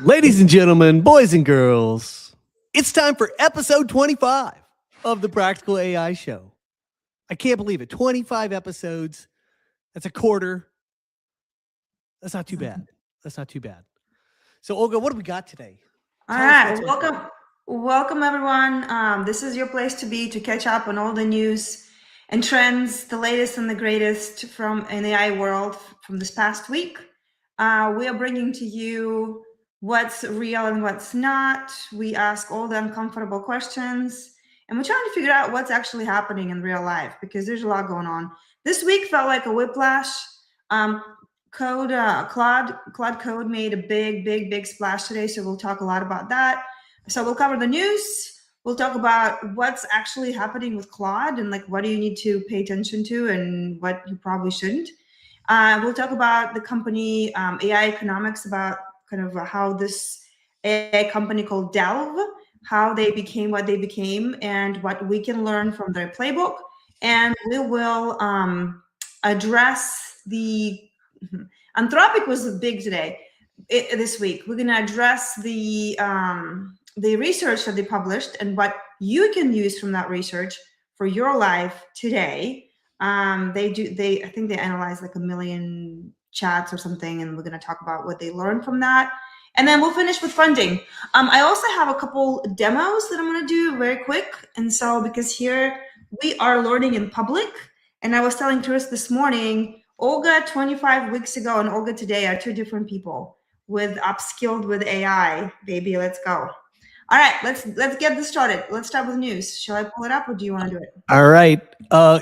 Ladies and gentlemen, boys and girls, it's time for episode 25 of the Practical AI Show. I can't believe it. 25 episodes. That's a quarter. That's not too bad. That's not too bad. So, Olga, what do we got today? All right. Welcome, everyone. This is your place to be to catch up on all the news and trends, the latest and the greatest from an AI world from this past week. We are bringing to you what's real and what's not. We ask all the uncomfortable questions, and we're trying to figure out what's actually happening in real life because there's a lot going on. This week felt like a whiplash. Claude Code made a big splash today, so we'll talk a lot about that. So we'll cover the news. We'll talk about what's actually happening with Claude and like what do you need to pay attention to and what you probably shouldn't. We'll talk about the company AI Economics, about kind of how this AI company called Delve, how they became what they became and what we can learn from their playbook. And we will address the Anthropic was big today, this week. We're going to address the research that they published and what you can use from that research for your life today. I think they analyzed like 1 million chats or something, and we're going to talk about what they learned from that. And then we'll finish with funding. I also have a couple demos that I'm going to do very quick. And so because here we are learning in public, and I was telling Chris this morning, Olga 25 weeks ago and Olga today are two different people with upskilled with AI. Baby, let's go. All right, let's get this started. Let's start with news. Shall I pull it up or do you want to do it? All right.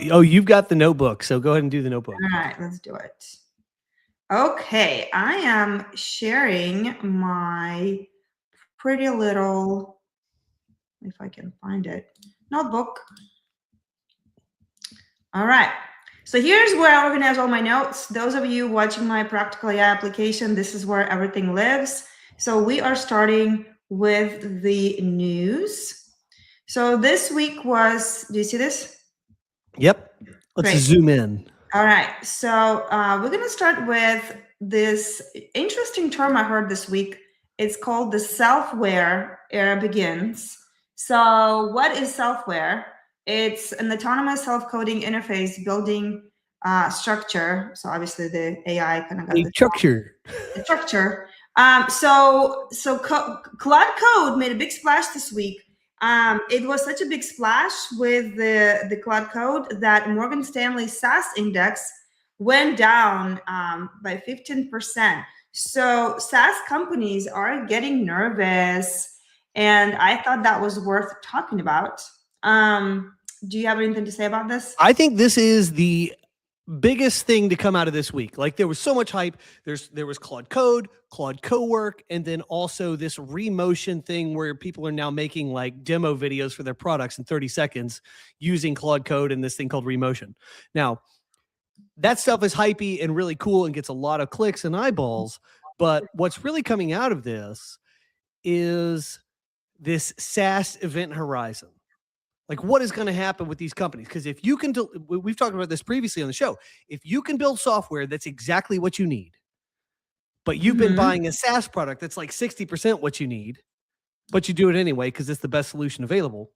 You've got the notebook, so go ahead and do the notebook. All right, let's do it. Okay, I am sharing my pretty little, if I can find it, notebook. All right. So here's where I organize all my notes. Those of you watching my Practical AI application, this is where everything lives. So we are starting with the news. So this week was, do you see this? Yep. Let's zoom in. All right. So we're going to start with this interesting term I heard this week. It's called the Selfware era begins. So what is Selfware? It's an autonomous self-coding interface building structure. So obviously the AI kind of got the structure. So Claude Code made a big splash this week. It was such a big splash with the Claude Code that Morgan Stanley's SaaS index went down by 15%. So SaaS companies are getting nervous, and I thought that was worth talking about. Do you have anything to say about this? I think this is the biggest thing to come out of this week. Like there was so much hype. There was Claude Code, Claude Cowork, and then also this Remotion thing where people are now making like demo videos for their products in 30 seconds using Claude Code and this thing called Remotion. Now, that stuff is hypey and really cool and gets a lot of clicks and eyeballs. But what's really coming out of this is this SaaS event horizon. Like what is going to happen with these companies? Because if you can, we've talked about this previously on the show, if you can build software that's exactly what you need, but you've been buying a SaaS product that's like 60% what you need, but you do it anyway because it's the best solution available.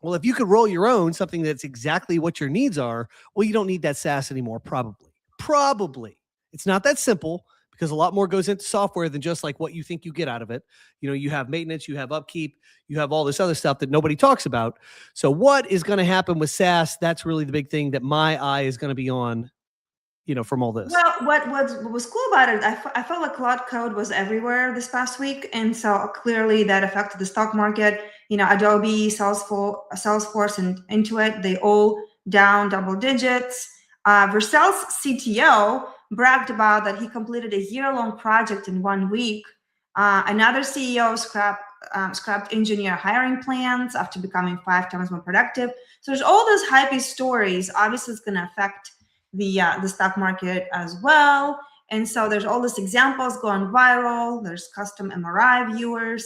Well, if you could roll your own, something that's exactly what your needs are, well, you don't need that SaaS anymore, probably. It's not that simple, because a lot more goes into software than just like what you think you get out of it. You know, you have maintenance, you have upkeep, you have all this other stuff that nobody talks about. So what is going to happen with SaaS? That's really the big thing that my eye is going to be on, you know, from all this. Well, what was cool about it, I felt like Claude Code was everywhere this past week. And so clearly that affected the stock market. You know, Adobe, Salesforce, and Intuit, they all down double digits. Vercel's CTO bragged about that he completed a year-long project in 1 week. Another CEO scrapped engineer hiring plans after becoming 5 times more productive. So there's all those hypey stories. Obviously, it's going to affect the stock market as well. And so there's all these examples going viral. There's custom MRI viewers.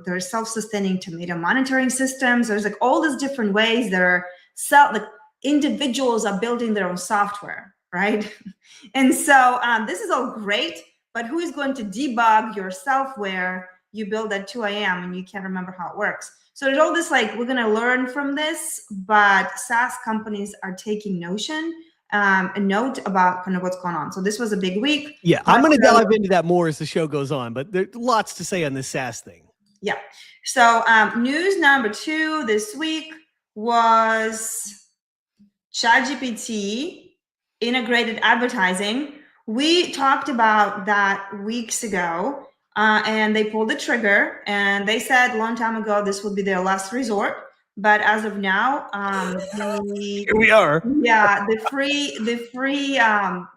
There's self-sustaining tomato monitoring systems. There's like all these different ways that are like individuals are building their own software, right? And so this is all great, but who is going to debug your Selfware you build at 2 a.m. and you can't remember how it works? So there's all this, like, we're going to learn from this, but SaaS companies are taking a note about kind of what's going on. So this was a big week. Yeah, I'm going to dive into that more as the show goes on, but there's lots to say on this SaaS thing. Yeah. So news number 2 this week was ChatGPT integrated advertising. We talked about that weeks ago, and they pulled the trigger, and they said a long time ago this would be their last resort. But as of now, here we are. Yeah, the free,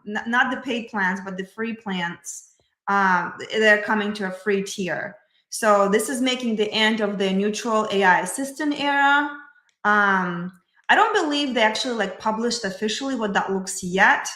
not the paid plans, but the free plans, they're coming to a free tier. So this is making the end of the neutral AI assistant era. I don't believe they actually like published officially what that looks yet,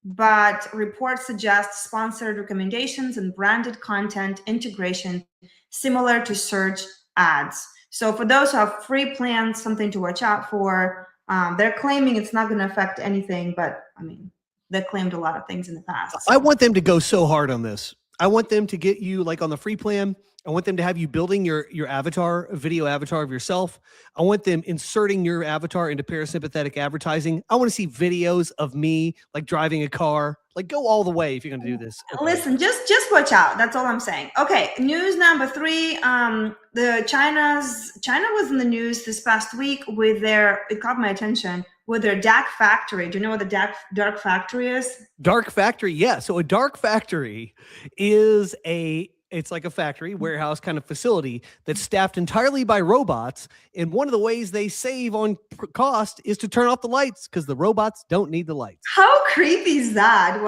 but reports suggest sponsored recommendations and branded content integration similar to search ads. So for those who have free plans, something to watch out for. They're claiming it's not going to affect anything, but I mean, they claimed a lot of things in the past. So. I want them to go so hard on this. I want them to get you like on the free plan. I want them to have you building your avatar, a video avatar of yourself. I want them inserting your avatar into parasympathetic advertising. I want to see videos of me like driving a car. Like go all the way if you're going to do this. Okay. Listen, just watch out. That's all I'm saying. Okay, news number 3. China was in the news this past week with it caught my attention, with their dark factory. Do you know what the dark factory is? Dark factory, yeah. So a dark factory is it's like a factory, warehouse kind of facility that's staffed entirely by robots. And one of the ways they save on cost is to turn off the lights because the robots don't need the lights. How creepy is that?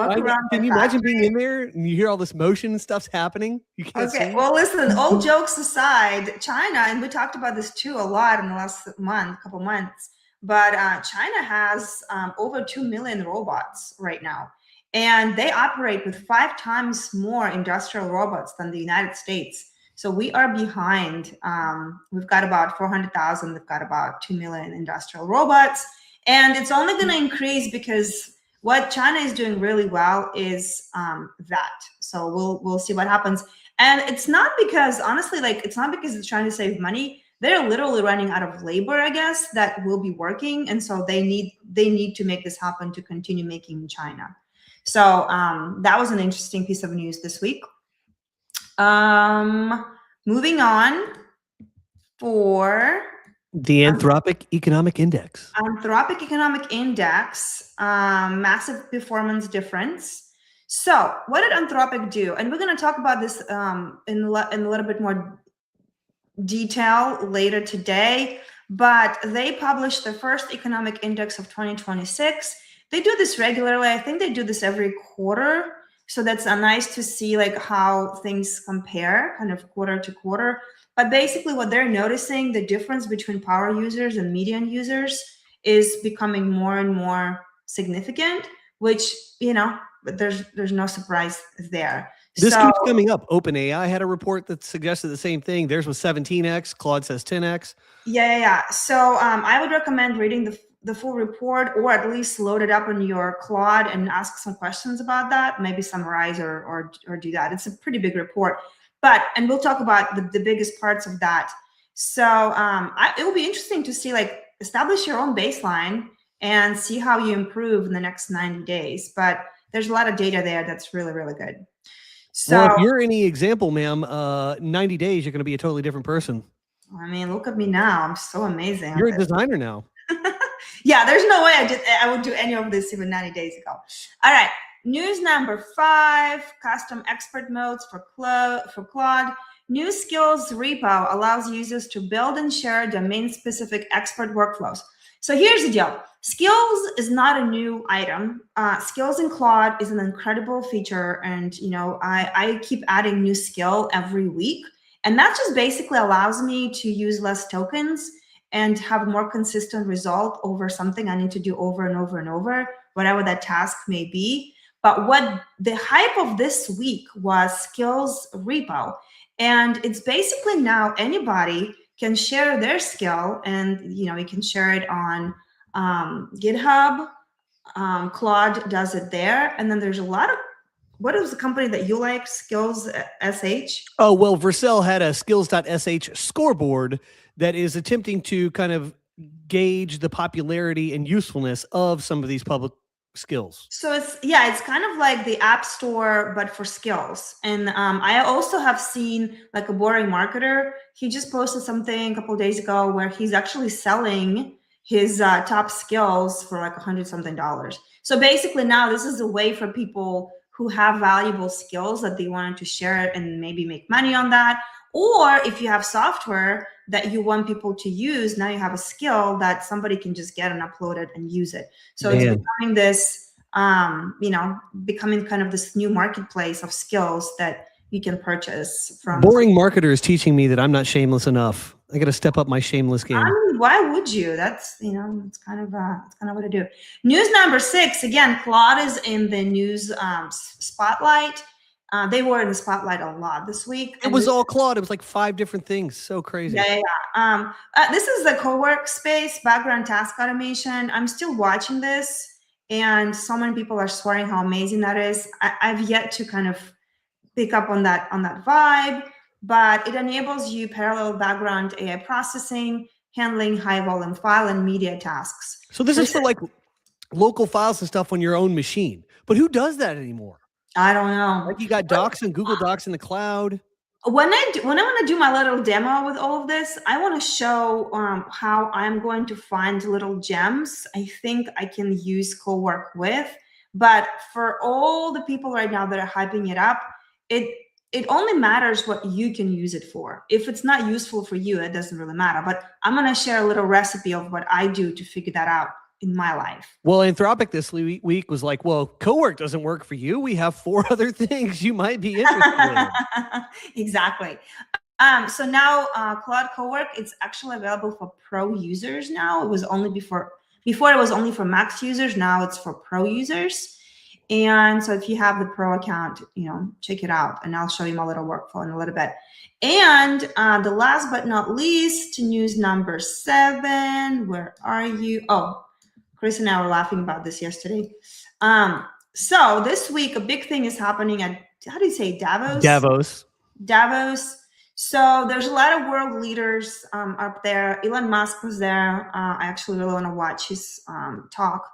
Can you imagine being in there and you hear all this motion and stuff's happening? You can't see. Okay, well, listen, all jokes aside, China, and we talked about this too a lot in the last couple months, but China has over 2 million robots right now. And they operate with 5 times more industrial robots than the United States. So we are behind. We've got about 400,000. They've got about 2 million industrial robots. And it's only going to increase because what China is doing really well is that. So we'll see what happens. And it's not because, honestly, like it's not because it's trying to save money. They're literally running out of labor, I guess, that will be working. And so they need to make this happen to continue making in China. So that was an interesting piece of news this week. Moving on for the Anthropic Economic Index. Anthropic Economic Index, massive performance difference. So what did Anthropic do? And we're going to talk about this in a little bit more detail later today. But they published the first economic index of 2026. They do this regularly. I think they do this every quarter. So that's nice to see like how things compare kind of quarter to quarter. But basically what they're noticing, the difference between power users and median users is becoming more and more significant, which, you know, there's no surprise there. This keeps coming up. OpenAI had a report that suggested the same thing. Theirs was 17x. Claude says 10x. Yeah. So I would recommend reading the full report, or at least load it up on your Claude and ask some questions about that, maybe summarize or do that. It's a pretty big report, and we'll talk about the biggest parts of that. So it will be interesting to see, like, establish your own baseline and see how you improve in the next 90 days. But there's a lot of data there that's really, really good. So well, if you're any example, ma'am, 90 days, you're going to be a totally different person. I mean, look at me now. I'm so amazing. You're a designer now. Yeah, there's no way I would do any of this even 90 days ago. All right, news number 5, custom expert modes for Claude. New skills repo allows users to build and share domain-specific expert workflows. So here's the deal. Skills is not a new item. Skills in Claude is an incredible feature. And, you know, I keep adding new skill every week. And that just basically allows me to use less tokens and have a more consistent result over something I need to do over and over and over, whatever that task may be. But what the hype of this week was skills repo. And it's basically now anybody can share their skill, and you know, you can share it on GitHub. Claude does it there. And then there's a lot of what is the company that you like? Skills SH? Oh, well, Vercel had a skills.sh scoreboard that is attempting to kind of gauge the popularity and usefulness of some of these public skills. So it's kind of like the App Store, but for skills. And I also have seen like a boring marketer. He just posted something a couple of days ago where he's actually selling his top skills for like $100-something. So basically now this is a way for people who have valuable skills that they wanted to share it and maybe make money on that. Or if you have software that you want people to use, now you have a skill that somebody can just get and upload it and use it. So it's becoming this, becoming kind of this new marketplace of skills that you can purchase from. Boring marketer is teaching me that I'm not shameless enough. I got to step up my shameless game. I mean, why would you? That's, it's kind of what I do. News number 6, again, Claude is in the news spotlight. They were in the spotlight a lot this week. It was all Claude. It was like 5 different things. So crazy. Yeah. This is the co-work space, background task automation. I'm still watching this, and so many people are swearing how amazing that is. I've yet to kind of pick up on that vibe, but it enables you parallel background AI processing, handling high volume file and media tasks. So this is for like local files and stuff on your own machine. But who does that anymore? I don't know. Like you got Docs and Google Docs in the cloud. When I want to do my little demo with all of this, I want to show how I'm going to find little gems I think I can use co-work with. But for all the people right now that are hyping it up, it only matters what you can use it for. If it's not useful for you, it doesn't really matter. But I'm going to share a little recipe of what I do to figure that out in my life. Well, Anthropic this week was like, well, co-work doesn't work for you. We have 4 other things you might be interested in. Exactly. So now Claude Co-work, it's actually available for pro users now. It was only before it was only for Max users. Now it's for pro users. And so if you have the pro account, check it out, and I'll show you my little workflow in a little bit. And the last but not least, news number 7, where are you? Oh, Chris and I were laughing about this yesterday. So this week, a big thing is happening at, how do you say, Davos? Davos. So there's a lot of world leaders up there. Elon Musk was there. I actually really want to watch his talk.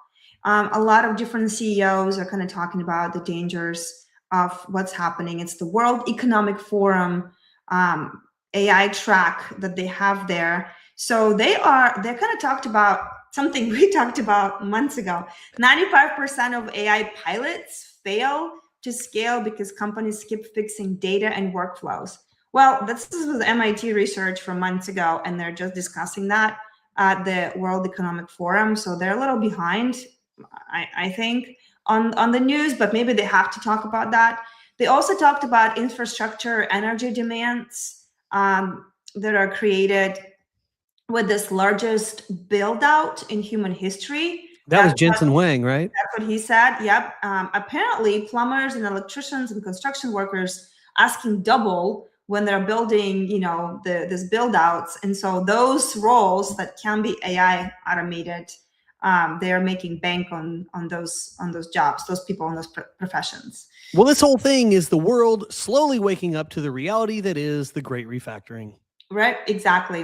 A lot of different CEOs are kind of talking about the dangers of what's happening. It's the World Economic Forum AI track that they have there. So they kind of talked about something we talked about months ago. 95% of AI pilots fail to scale because companies skip fixing data and workflows. Well, this was MIT research from months ago, and they're just discussing that at the World Economic Forum. So they're a little behind, I think, on the news, but maybe they have to talk about that. They also talked about infrastructure energy demands that are created with this largest build out in human history. That was Jensen Huang, right? That's what he said. Yep. Apparently, plumbers and electricians and construction workers asking double when they're building, this build outs. And so those roles that can be AI automated, they are making bank on those jobs, those people in those professions. Well, this whole thing is the world slowly waking up to the reality that is the great refactoring. Right, exactly.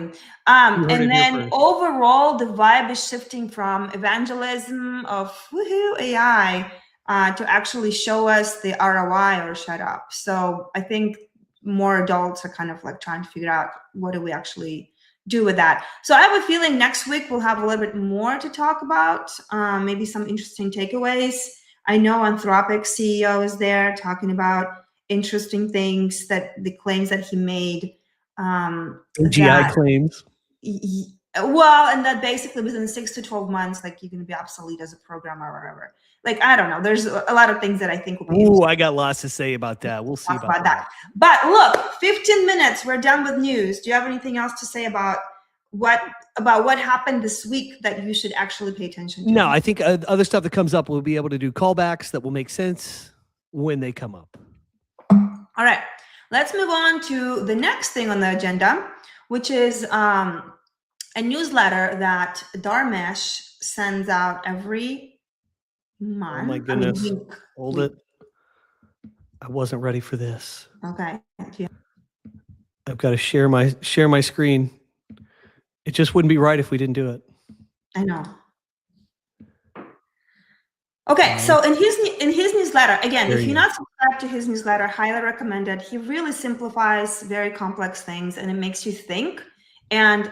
And then overall, the vibe is shifting from evangelism of woohoo AI to actually show us the ROI or shut up. So I think more adults are kind of like trying to figure out what do we actually do with that. So I have a feeling next week we'll have a little bit more to talk about, maybe some interesting takeaways. I know Anthropic CEO is there talking about interesting things, that the claims that he made. AGI claims. Well, and that basically within 6 to 12 months, like you're going to be obsolete as a programmer or whatever. Like, I don't know. There's a lot of things that I think will be. Ooh, I got lots to say about that. We'll see about that. But look, 15 minutes. We're done with news. Do you have anything else to say about what happened this week that you should actually pay attention to? No, I think other stuff that comes up, we'll be able to do callbacks that will make sense when they come up. All right. Let's move on to the next thing on the agenda, which is a newsletter that Dharmesh sends out every month. Oh my goodness. Hold it. I wasn't ready for this. Okay. I've got to share my screen. It just wouldn't be right if we didn't do it. I know. Okay, so in his newsletter, again, if you're not subscribed to his newsletter, highly recommend it. He really simplifies very complex things and it makes you think. And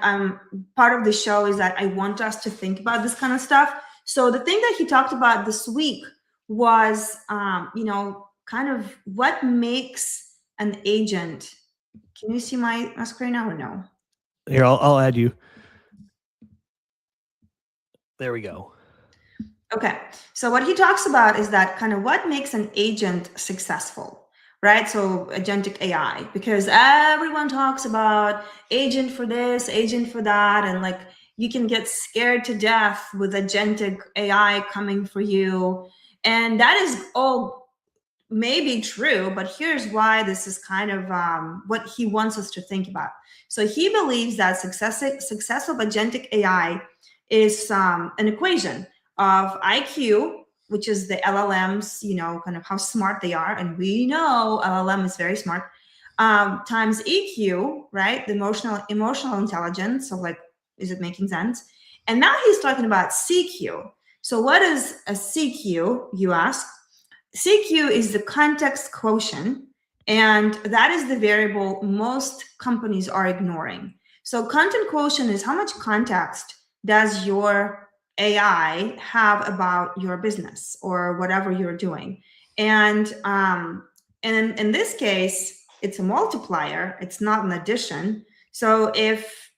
part of the show is that I want us to think about this kind of stuff. So the thing that he talked about this week was, kind of what makes an agent. Can you see my screen now or no? Here, I'll add you. There we go. Okay, so what he talks about is that kind of what makes an agent successful, right? So agentic AI, because everyone talks about agent for this, agent for that, and like you can get scared to death with agentic AI coming for you. And that is all maybe true, but here's why this is kind of what he wants us to think about. So he believes that success of agentic AI is an equation of IQ, which is the LLMs, kind of how smart they are. And we know LLM is very smart, times EQ, right? The emotional intelligence. So like, is it making sense? And now he's talking about CQ. So what is a CQ, you ask? CQ is the context quotient, and that is the variable most companies are ignoring. So content quotient is how much context does your AI have about your business or whatever you're doing. And in this case, it's a multiplier. It's not an addition. So if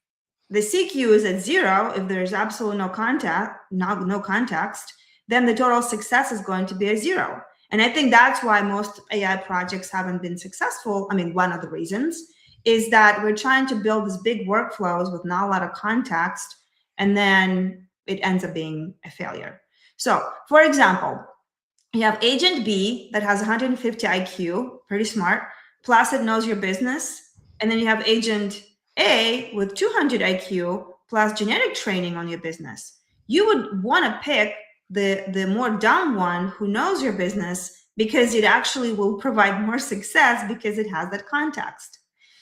the CQ is at 0, if there's absolutely no context, then the total success is going to be a 0. And I think that's why most AI projects haven't been successful. I mean, one of the reasons is that we're trying to build these big workflows with not a lot of context, and then it ends up being a failure. So for example, you have agent B that has 150 IQ, pretty smart, plus it knows your business. And then you have agent A with 200 IQ plus genetic training on your business. You would want to pick the more dumb one who knows your business because it actually will provide more success because it has that context.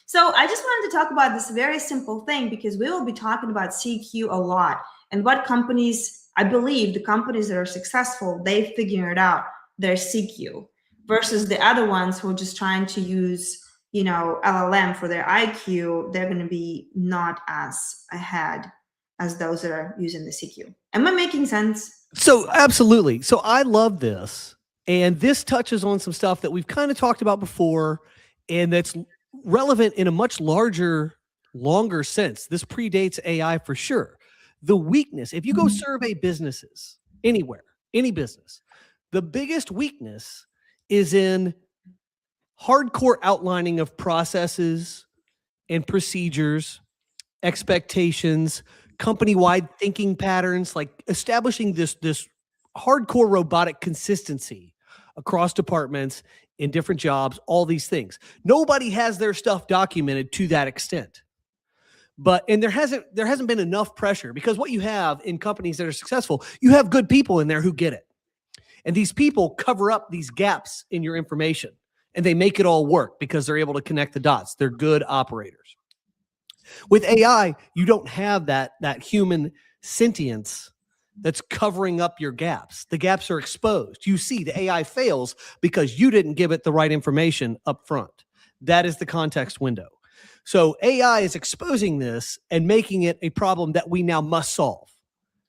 So I just wanted to talk about this very simple thing because we will be talking about CQ a lot and what companies, I believe the companies that are successful, they figure it out, their CQ versus the other ones who are just trying to use, LLM for their IQ, they're going to be not as ahead as those that are using the CQ. Am I making sense? So absolutely. So I love this. And this touches on some stuff that we've kind of talked about before, and that's relevant in a much longer sense. This predates AI for sure. The weakness, if you go survey businesses anywhere, any business, the biggest weakness is in hardcore outlining of processes and procedures, expectations, company-wide thinking patterns, like establishing this hardcore robotic consistency across departments in different jobs, all these things. Nobody has their stuff documented to that extent. And there hasn't been enough pressure, because what you have in companies that are successful, you have good people in there who get it. And these people cover up these gaps in your information and they make it all work because they're able to connect the dots. They're good operators. With AI, you don't have that human sentience that's covering up your gaps. The gaps are exposed. You see, the AI fails because you didn't give it the right information up front. That is the context window. So AI is exposing this and making it a problem that we now must solve.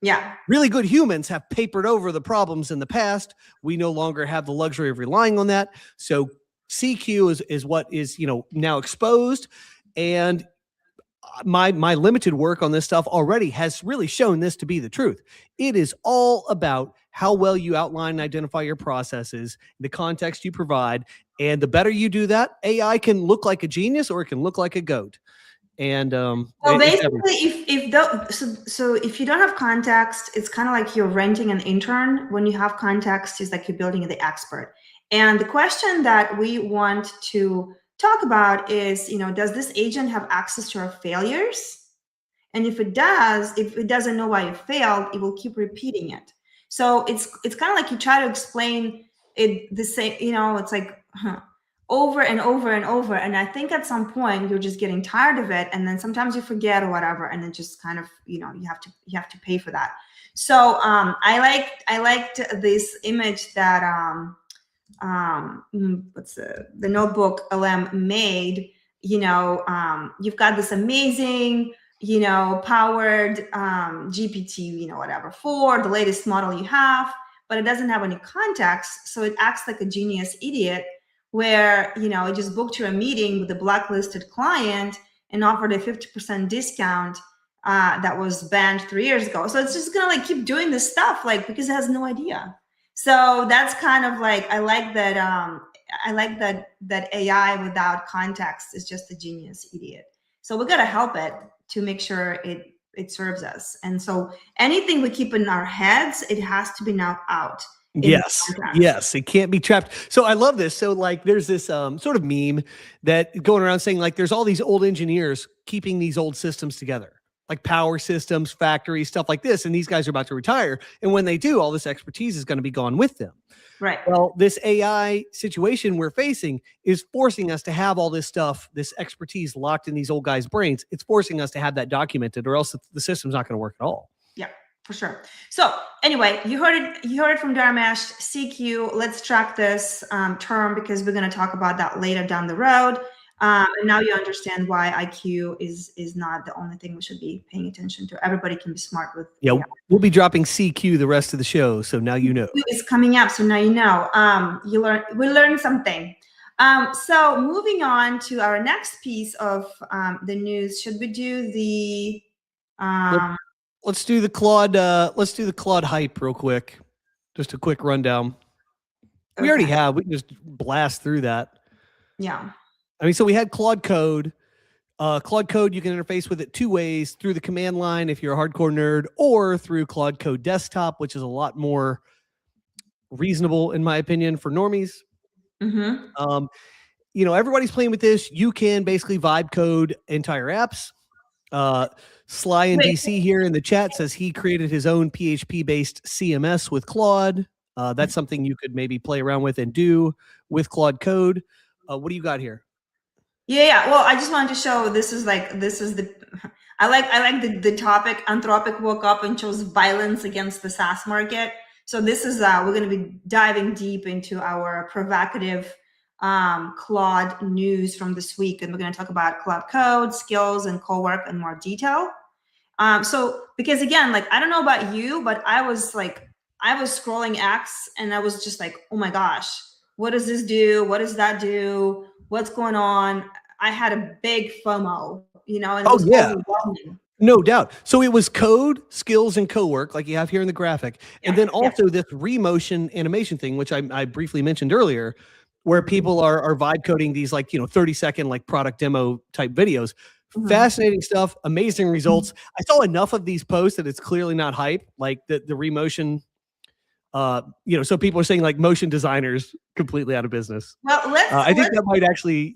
Yeah. Really good humans have papered over the problems in the past. We no longer have the luxury of relying on that. So CQ is what is, now exposed. And my limited work on this stuff already has really shown this to be the truth. It is all about how well you outline and identify your processes, the context you provide, and the better you do that, AI can look like a genius or it can look like a goat. And well, basically, if you don't have context, it's kind of like you're renting an intern. When you have context, it's like you're building the expert. And the question that we want to talk about is, does this agent have access to our failures? And if it does, if it doesn't know why it failed, it will keep repeating it. So it's kind of like you try to explain it the same, it's like, over and over and over. And I think at some point you're just getting tired of it. And then sometimes you forget or whatever, and it just kind of, you have to pay for that. So I liked this image that what's the notebook LM made. You've got this amazing, powered GPT, whatever, for the latest model you have, but it doesn't have any context. So it acts like a genius idiot where, it just booked you a meeting with a blacklisted client and offered a 50% discount that was banned 3 years ago. So it's just gonna keep doing this stuff because it has no idea. So that's kind of I like that. I like that AI without context is just a genius idiot. So we got to help it to make sure it serves us. And so anything we keep in our heads, it has to be now out. Yes, it can't be trapped. So I love this. So there's this sort of meme that going around saying there's all these old engineers keeping these old systems together, like power systems, factories, stuff like this. And these guys are about to retire. And when they do, all this expertise is going to be gone with them. Right. Well, this AI situation we're facing is forcing us to have all this stuff, this expertise locked in these old guys' brains. It's forcing us to have that documented, or else the system's not going to work at all. Yeah, for sure. So anyway, you heard it from Dharmesh. CQ. Let's track this term because we're going to talk about that later down the road. And now you understand why IQ is not the only thing we should be paying attention to. Everybody can be smart with. Yeah, we'll be dropping CQ the rest of the show, so now you know. It's coming up, so now you know. We learned something. So moving on to our next piece of the news. Should we do the? Let's do the Claude. Let's do the Claude hype real quick. Just a quick rundown. We already have. We can just blast through that. Yeah. I mean, so we had Claude Code. Claude Code, you can interface with it two ways: through the command line if you're a hardcore nerd, or through Claude Code Desktop, which is a lot more reasonable, in my opinion, for normies. Mm-hmm. Everybody's playing with this. You can basically vibe code entire apps. Sly in DC here in the chat says he created his own PHP-based CMS with Claude. That's something you could maybe play around with and do with Claude Code. What do you got here? Yeah. Well, I just wanted to show this is the I like the topic. Anthropic woke up and chose violence against the SaaS market. So this is we're going to be diving deep into our provocative Claude news from this week, and we're going to talk about Claude Code, skills, and co-work in more detail. So because again, I don't know about you, but I was scrolling X and I was just oh my gosh, what does this do? What does that do? What's going on? I had a big FOMO, and it was overwhelming. No doubt. So it was code, skills, and co-work, like you have here in the graphic. And then also this remotion animation thing, which I briefly mentioned earlier, where people are vibe coding these 30-second product demo type videos. Mm-hmm. Fascinating stuff, amazing results. Mm-hmm. I saw enough of these posts that it's clearly not hype, like the remotion. So people are saying motion designers completely out of business. Well, I think that might actually,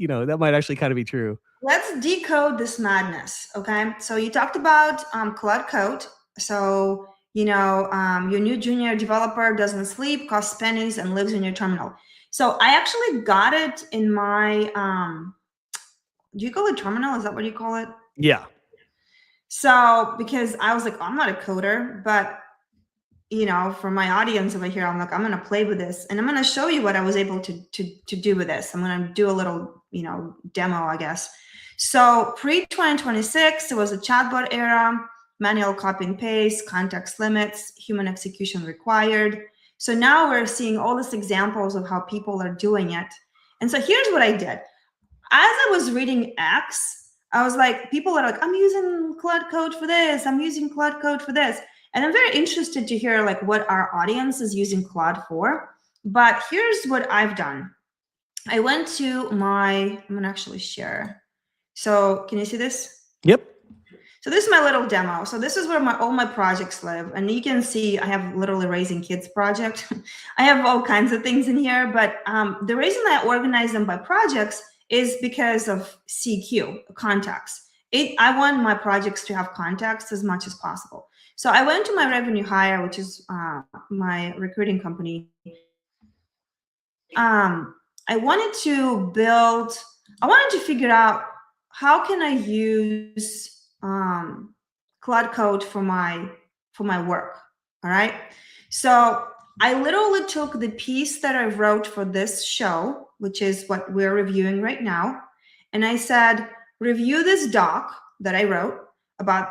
kind of be true. Let's decode this madness. Okay. So you talked about Claude Code. So, your new junior developer doesn't sleep, costs pennies, and lives in your terminal. So I actually got it in my, do you call it terminal? Is that what you call it? Yeah. So, because I was I'm not a coder, but for my audience over here, I'm I'm going to play with this and I'm going to show you what I was able to do with this. I'm going to do a little, demo, I guess. So pre-2026, it was a chatbot era, manual copy and paste, context limits, human execution required. So now we're seeing all these examples of how people are doing it. And so here's what I did. As I was reading X, I was people are I'm using Claude Code for this. I'm using Claude Code for this. And I'm very interested to hear what our audience is using Claude for. But here's what I've done. I went to I'm going to actually share. So can you see this? Yep. So this is my little demo. So this is where all my projects live. And you can see I have literally Raising Kids project. I have all kinds of things in here. But the reason I organize them by projects is because of CQ, context. I want my projects to have context as much as possible. So I went to my Revenue Hire, which is my recruiting company. I wanted to figure out how can I use Claude Code for my work. All right. So I literally took the piece that I wrote for this show, which is what we're reviewing right now, and I said, review this doc that I wrote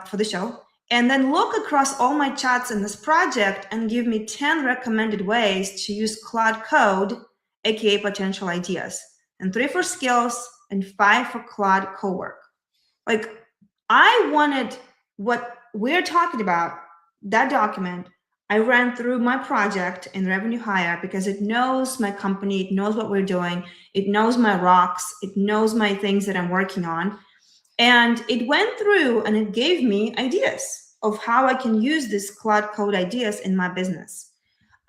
for the show, and then look across all my chats in this project and give me 10 recommended ways to use Claude Code, aka potential ideas, and 3 for skills and 5 for Claude co-work. Like, I wanted what we're talking about, that document, I ran through my project in Revenue Hire because it knows my company, it knows what we're doing, it knows my rocks, it knows my things that I'm working on. And it went through and it gave me ideas of how I can use this Claude Code ideas in my business.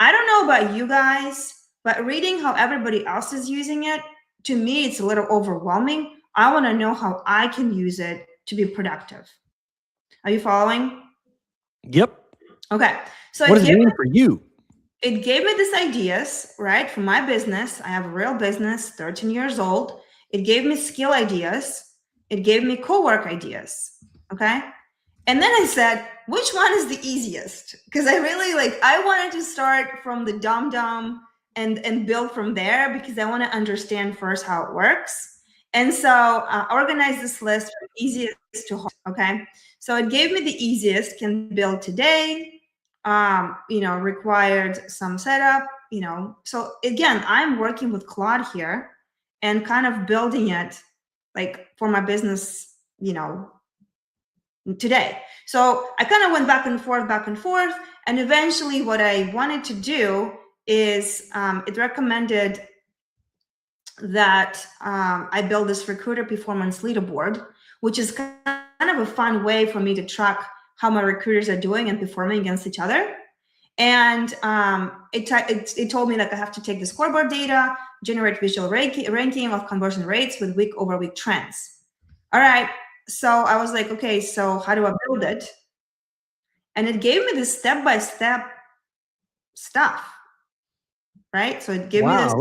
I don't know about you guys, but reading how everybody else is using it, to me, it's a little overwhelming. I want to know how I can use it to be productive. Are you following? Yep. Okay. So what does it mean for you? It gave me these ideas, right? For my business. I have a real business, 13 years old. It gave me skill ideas. It gave me co-work ideas. Okay. And then I said, which one is the easiest? Because I really I wanted to start from the dumb and build from there because I want to understand first how it works. And so organize this list from easiest to hard. Okay. So it gave me the easiest, can build today, required some setup, So again, I'm working with Claude here and kind of building it for my business, today. So I kind of went back and forth. And eventually what I wanted to do is it recommended that I build this recruiter performance leaderboard, which is kind of a fun way for me to track how my recruiters are doing and performing against each other. And it told me I have to take the scoreboard data, generate visual ranking of conversion rates with week-over-week trends. All right. So I was like, okay, so how do I build it? And it gave me this step-by-step stuff, right? So it gave me this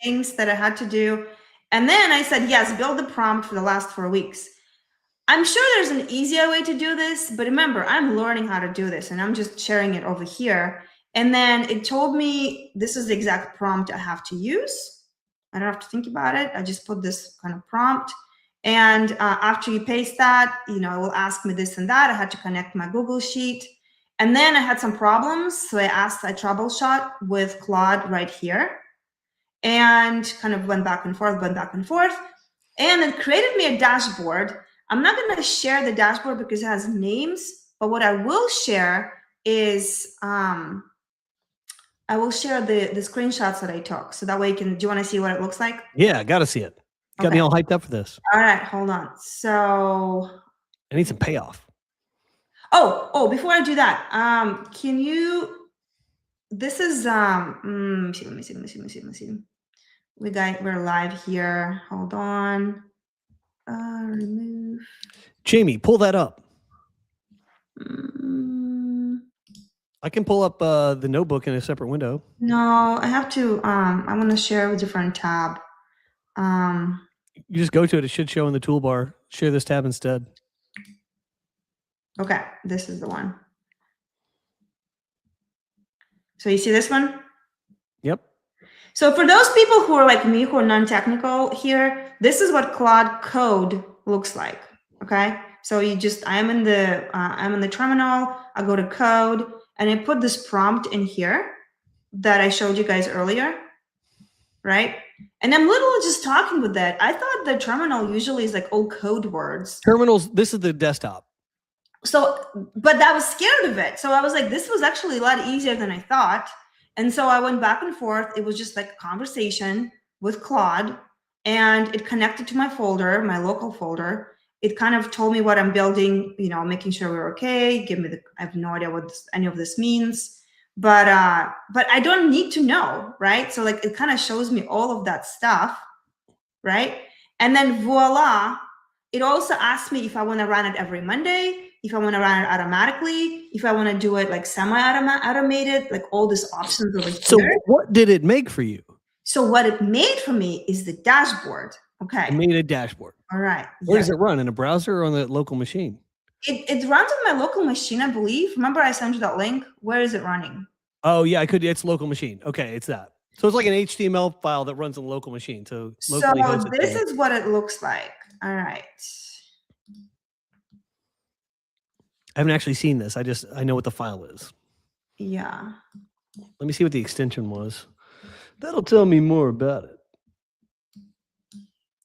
things that I had to do. And then I said, yes, build the prompt for the last 4 weeks. I'm sure there's an easier way to do this, but remember, I'm learning how to do this and I'm just sharing it over here. And then it told me this is the exact prompt I have to use. I don't have to think about it. I just put this kind of prompt. And after you paste that, it will ask me this and that. I had to connect my Google Sheet. And then I had some problems. So I troubleshot with Claude right here and kind of went back and forth. And it created me a dashboard. I'm not going to share the dashboard because it has names, but what I will share is I will share the screenshots that I took. So that way do you want to see what it looks like? Yeah, I got to see it. Got me all hyped up for this. All right, hold on. So I need some payoff. Oh, before I do that, can you, this is, let me see. We're live here. Hold on. Remove. Jamie, pull that up. I can pull up the notebook in a separate window. No, I have to, I'm going to share a different tab. You just go to it. It should show in the toolbar. Share this tab instead. Okay, this is the one. So you see this one? Yep. So for those people who are like me, who are non-technical here, this is what Claude Code looks like. Okay. So I'm in the terminal. I go to code and I put this prompt in here that I showed you guys earlier. Right. And I'm literally just talking with that. I thought the terminal usually is all code words. Terminals. This is the desktop. So, but I was scared of it. So I was like, this was actually a lot easier than I thought. And so I went back and forth. It was just like a conversation with Claude and it connected to my folder, my local folder. It kind of told me what I'm building, making sure we're okay. I have no idea what any of this means, but I don't need to know, right? So it kind of shows me all of that stuff, right? And then voila, it also asks me if I want to run it every Monday, if I want to run it automatically, if I want to do it semi-automated, all these options over here. So what did it make for you? So what it made for me is the dashboard. Okay. It made a dashboard. All right. Where does it run? In a browser or on the local machine? It runs on my local machine, I believe. Remember I sent you that link? Where is it running? Oh yeah, it's local machine. Okay, it's that. So it's like an HTML file that runs on the local machine. So locally hosted this thing. is what it looks like. All right. I haven't actually seen this. I know what the file is. Yeah. Let me see what the extension was. That'll tell me more about it.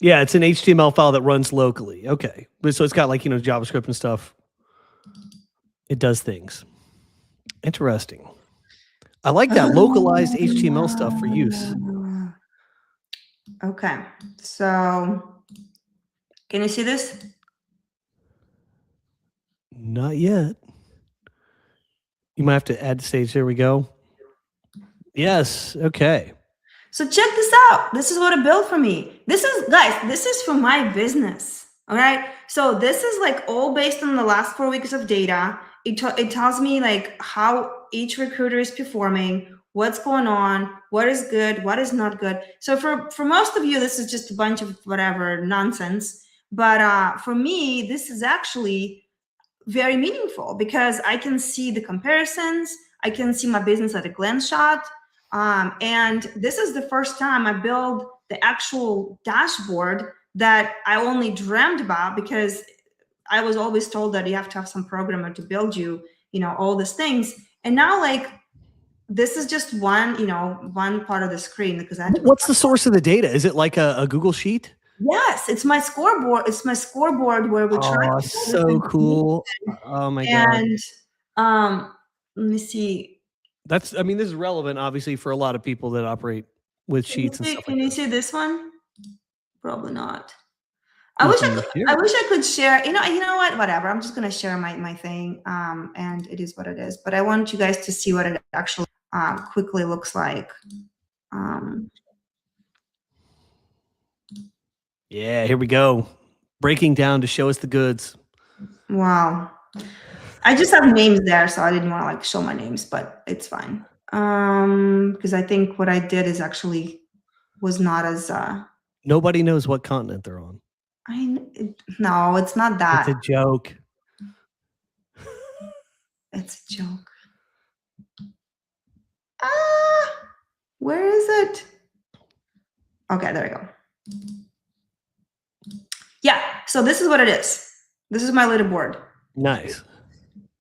Yeah, it's an HTML file that runs locally. Okay. But so it's got like, JavaScript and stuff. It does things. Interesting. I like that localized HTML stuff for use. Okay. So can you see this? Not yet. You might have to add stage. There we go. Yes. Okay. So check this out. This is what it built for me. This is for my business. All right. So this is like all based on the last 4 weeks of data. It tells me like how each recruiter is performing, what's going on, what is good, what is not good. So for most of you, this is just a bunch of whatever nonsense. But for me, this is actually very meaningful because I can see the comparisons. I can see my business at a glance shot. And this is the first time I build the actual dashboard that I only dreamed about, because I was always told that you have to have some programmer to build you, all these things. And now like, this is just one part of the screen, because What's the source of the data? Is it like a Google Sheet? Yes, it's my scoreboard. It's my scoreboard where we try. Oh, so cool. Oh my God. And let me see. This is relevant, obviously, for a lot of people that operate with sheets and stuff. Can you see this one? Probably not. I wish I could share. You know what? Whatever. I'm just gonna share my thing. And it is what it is. But I want you guys to see what it actually quickly looks like. Yeah, here we go. Breaking down to show us the goods. Wow. I just have names there, so I didn't want to like show my names, but it's fine. Because I think what I did is actually was not as nobody knows what continent they're on. No, it's not that. It's a joke. It's a joke. Where is it? Okay, there we go. Yeah, so this is what it is. This is my leaderboard. Nice.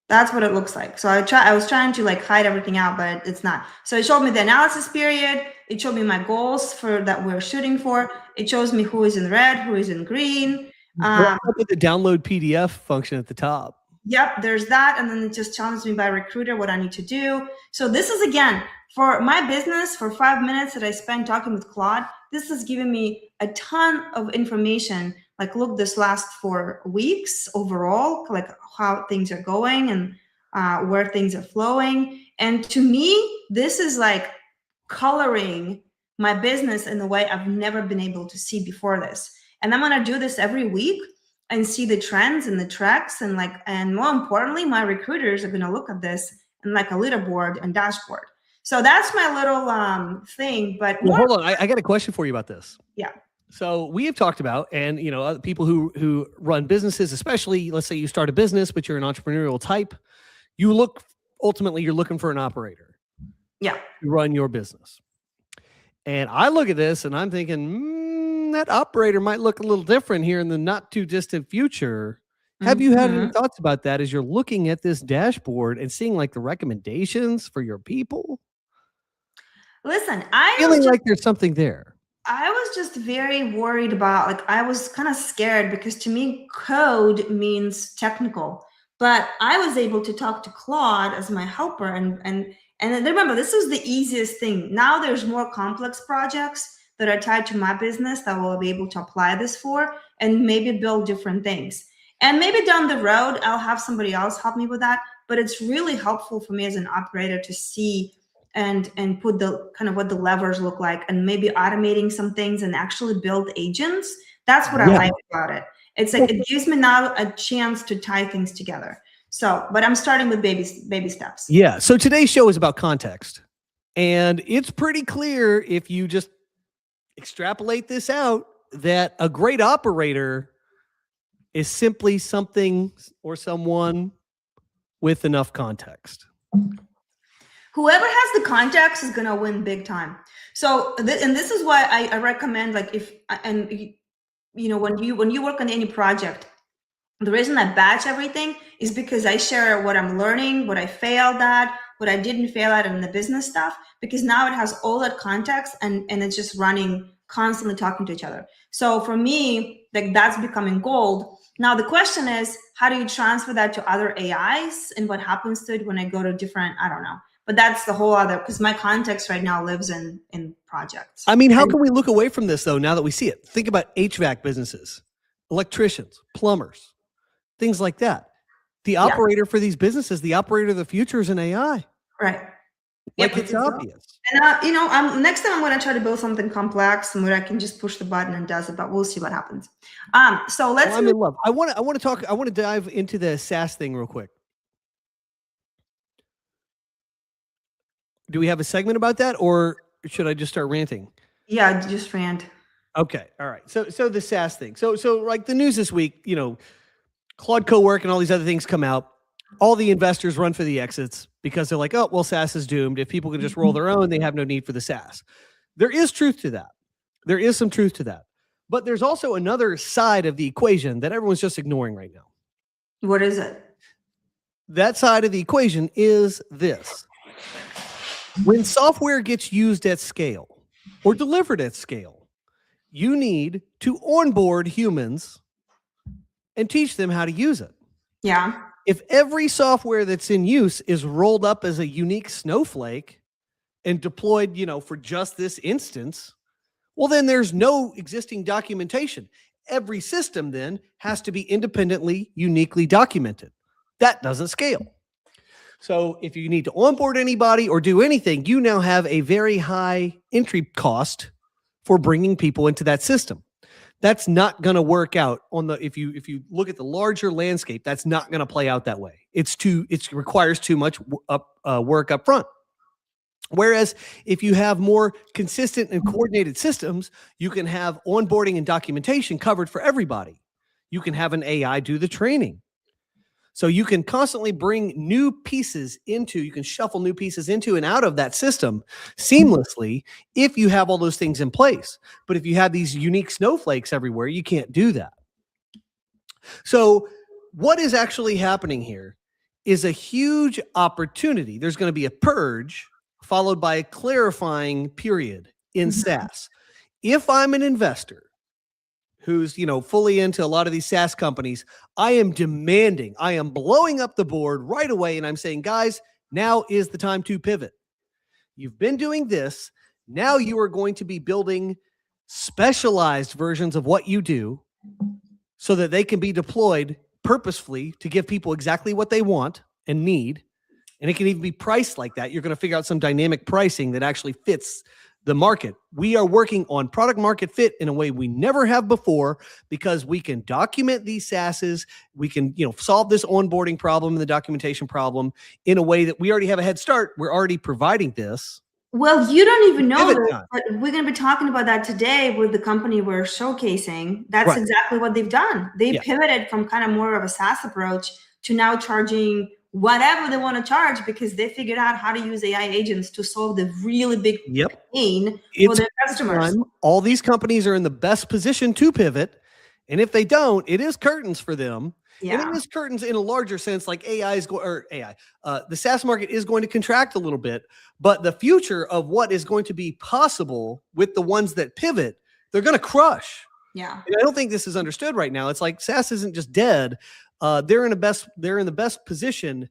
That's what it looks like. So I was trying to like hide everything out, but it's not. So it showed me the analysis period. It showed me my goals that we're shooting for. It shows me who is in red, who is in green. With the download PDF function at the top. Yep, there's that. And then it just challenges me by recruiter what I need to do. So this is, again, for my business, for 5 minutes that I spent talking with Claude, this has given me a ton of information. Like, look, this last 4 weeks overall, like how things are going and where things are flowing. And to me, this is like coloring my business in a way I've never been able to see before this. And I'm gonna do this every week and see the trends and the tracks, and more importantly, my recruiters are gonna look at this and like a leaderboard and dashboard. So that's my little thing. But hold on, I got a question for you about this. Yeah. So we have talked about, and other people who run businesses, especially, let's say you start a business, but you're an entrepreneurial type, you're looking for an operator. Yeah. To run your business. And I look at this and I'm thinking, that operator might look a little different here in the not too distant future. Have you had any thoughts about that as you're looking at this dashboard and seeing like the recommendations for your people? Listen, feeling like there's something there. I was just very worried about, like, I was kind of scared because to me, code means technical. But I was able to talk to Claude as my helper, and remember, this is the easiest thing. Now there's more complex projects that are tied to my business that we'll be able to apply this for and maybe build different things. And maybe down the road, I'll have somebody else help me with that. But it's really helpful for me as an operator to see and put the kind of what the levers look like, and maybe automating some things and actually build agents. That's what I like about it. It's like it gives me now a chance to tie things together. So, but I'm starting with baby steps. Yeah. So today's show is about context. And it's pretty clear if you just extrapolate this out, that a great operator is simply something or someone with enough context. Whoever has the context is going to win big time. So, and this is why I recommend, like, when you work on any project, the reason I batch everything is because I share what I'm learning, what I failed at, what I didn't fail at in the business stuff, because now it has all that context and it's just running, constantly talking to each other. So for me, like, that's becoming gold. Now the question is, how do you transfer that to other AIs, and what happens to it when I go to different, I don't know. But that's the whole other, because my context right now lives in projects. I mean, how can we look away from this though, now that we see it? Think about HVAC businesses, electricians, plumbers, things like that. The operator for these businesses, the operator of the future is an AI. Right. Like, it's obvious. And next time I'm going to try to build something complex and where I can just push the button and does it, but we'll see what happens. So let's. Well, I'm in love. I want to dive into the SaaS thing real quick. Do we have a segment about that, or should I just start ranting? Yeah, just rant. Okay. All right. So the SaaS thing. So like the news this week, Claude Cowork and all these other things come out. All the investors run for the exits because they're like, oh, well, SaaS is doomed. If people can just roll their own, they have no need for the SaaS. There is truth to that. There is some truth to that. But there's also another side of the equation that everyone's just ignoring right now. What is it? That side of the equation is this. When software gets used at scale or delivered at scale, you need to onboard humans and teach them how to use it. Yeah. If every software that's in use is rolled up as a unique snowflake and deployed, for just this instance, well, then there's no existing documentation. Every system then has to be independently, uniquely documented. That doesn't scale. So if you need to onboard anybody or do anything, you now have a very high entry cost for bringing people into that system. That's not going to work out if you look at the larger landscape, that's not going to play out that way. It requires too much work up front. Whereas if you have more consistent and coordinated systems, you can have onboarding and documentation covered for everybody. You can have an AI do the training. So you can constantly bring new pieces into, you can shuffle new pieces into and out of that system seamlessly if you have all those things in place. But if you have these unique snowflakes everywhere, you can't do that. So what is actually happening here is a huge opportunity. There's going to be a purge followed by a clarifying period in SaaS. If I'm an investor who's, fully into a lot of these SaaS companies, I am blowing up the board right away. And I'm saying, guys, now is the time to pivot. You've been doing this. Now you are going to be building specialized versions of what you do so that they can be deployed purposefully to give people exactly what they want and need. And it can even be priced like that. You're going to figure out some dynamic pricing that actually fits the market. We are working on product market fit in a way we never have before because we can document these SaaSes. We can, solve this onboarding problem and the documentation problem in a way that we already have a head start. We're already providing this. Well, you don't even know this, but we're going to be talking about that today with the company we're showcasing. That's exactly what they've done. They pivoted from kind of more of a SaaS approach to now charging whatever they want to charge because they figured out how to use AI agents to solve the really big pain for their customers. All these companies are in the best position to pivot. And if they don't, it is curtains for them. Yeah. And it is curtains in a larger sense, like the SaaS market is going to contract a little bit, but the future of what is going to be possible with the ones that pivot, they're going to crush. Yeah. And I don't think this is understood right now. It's like SaaS isn't just dead. They're in the best position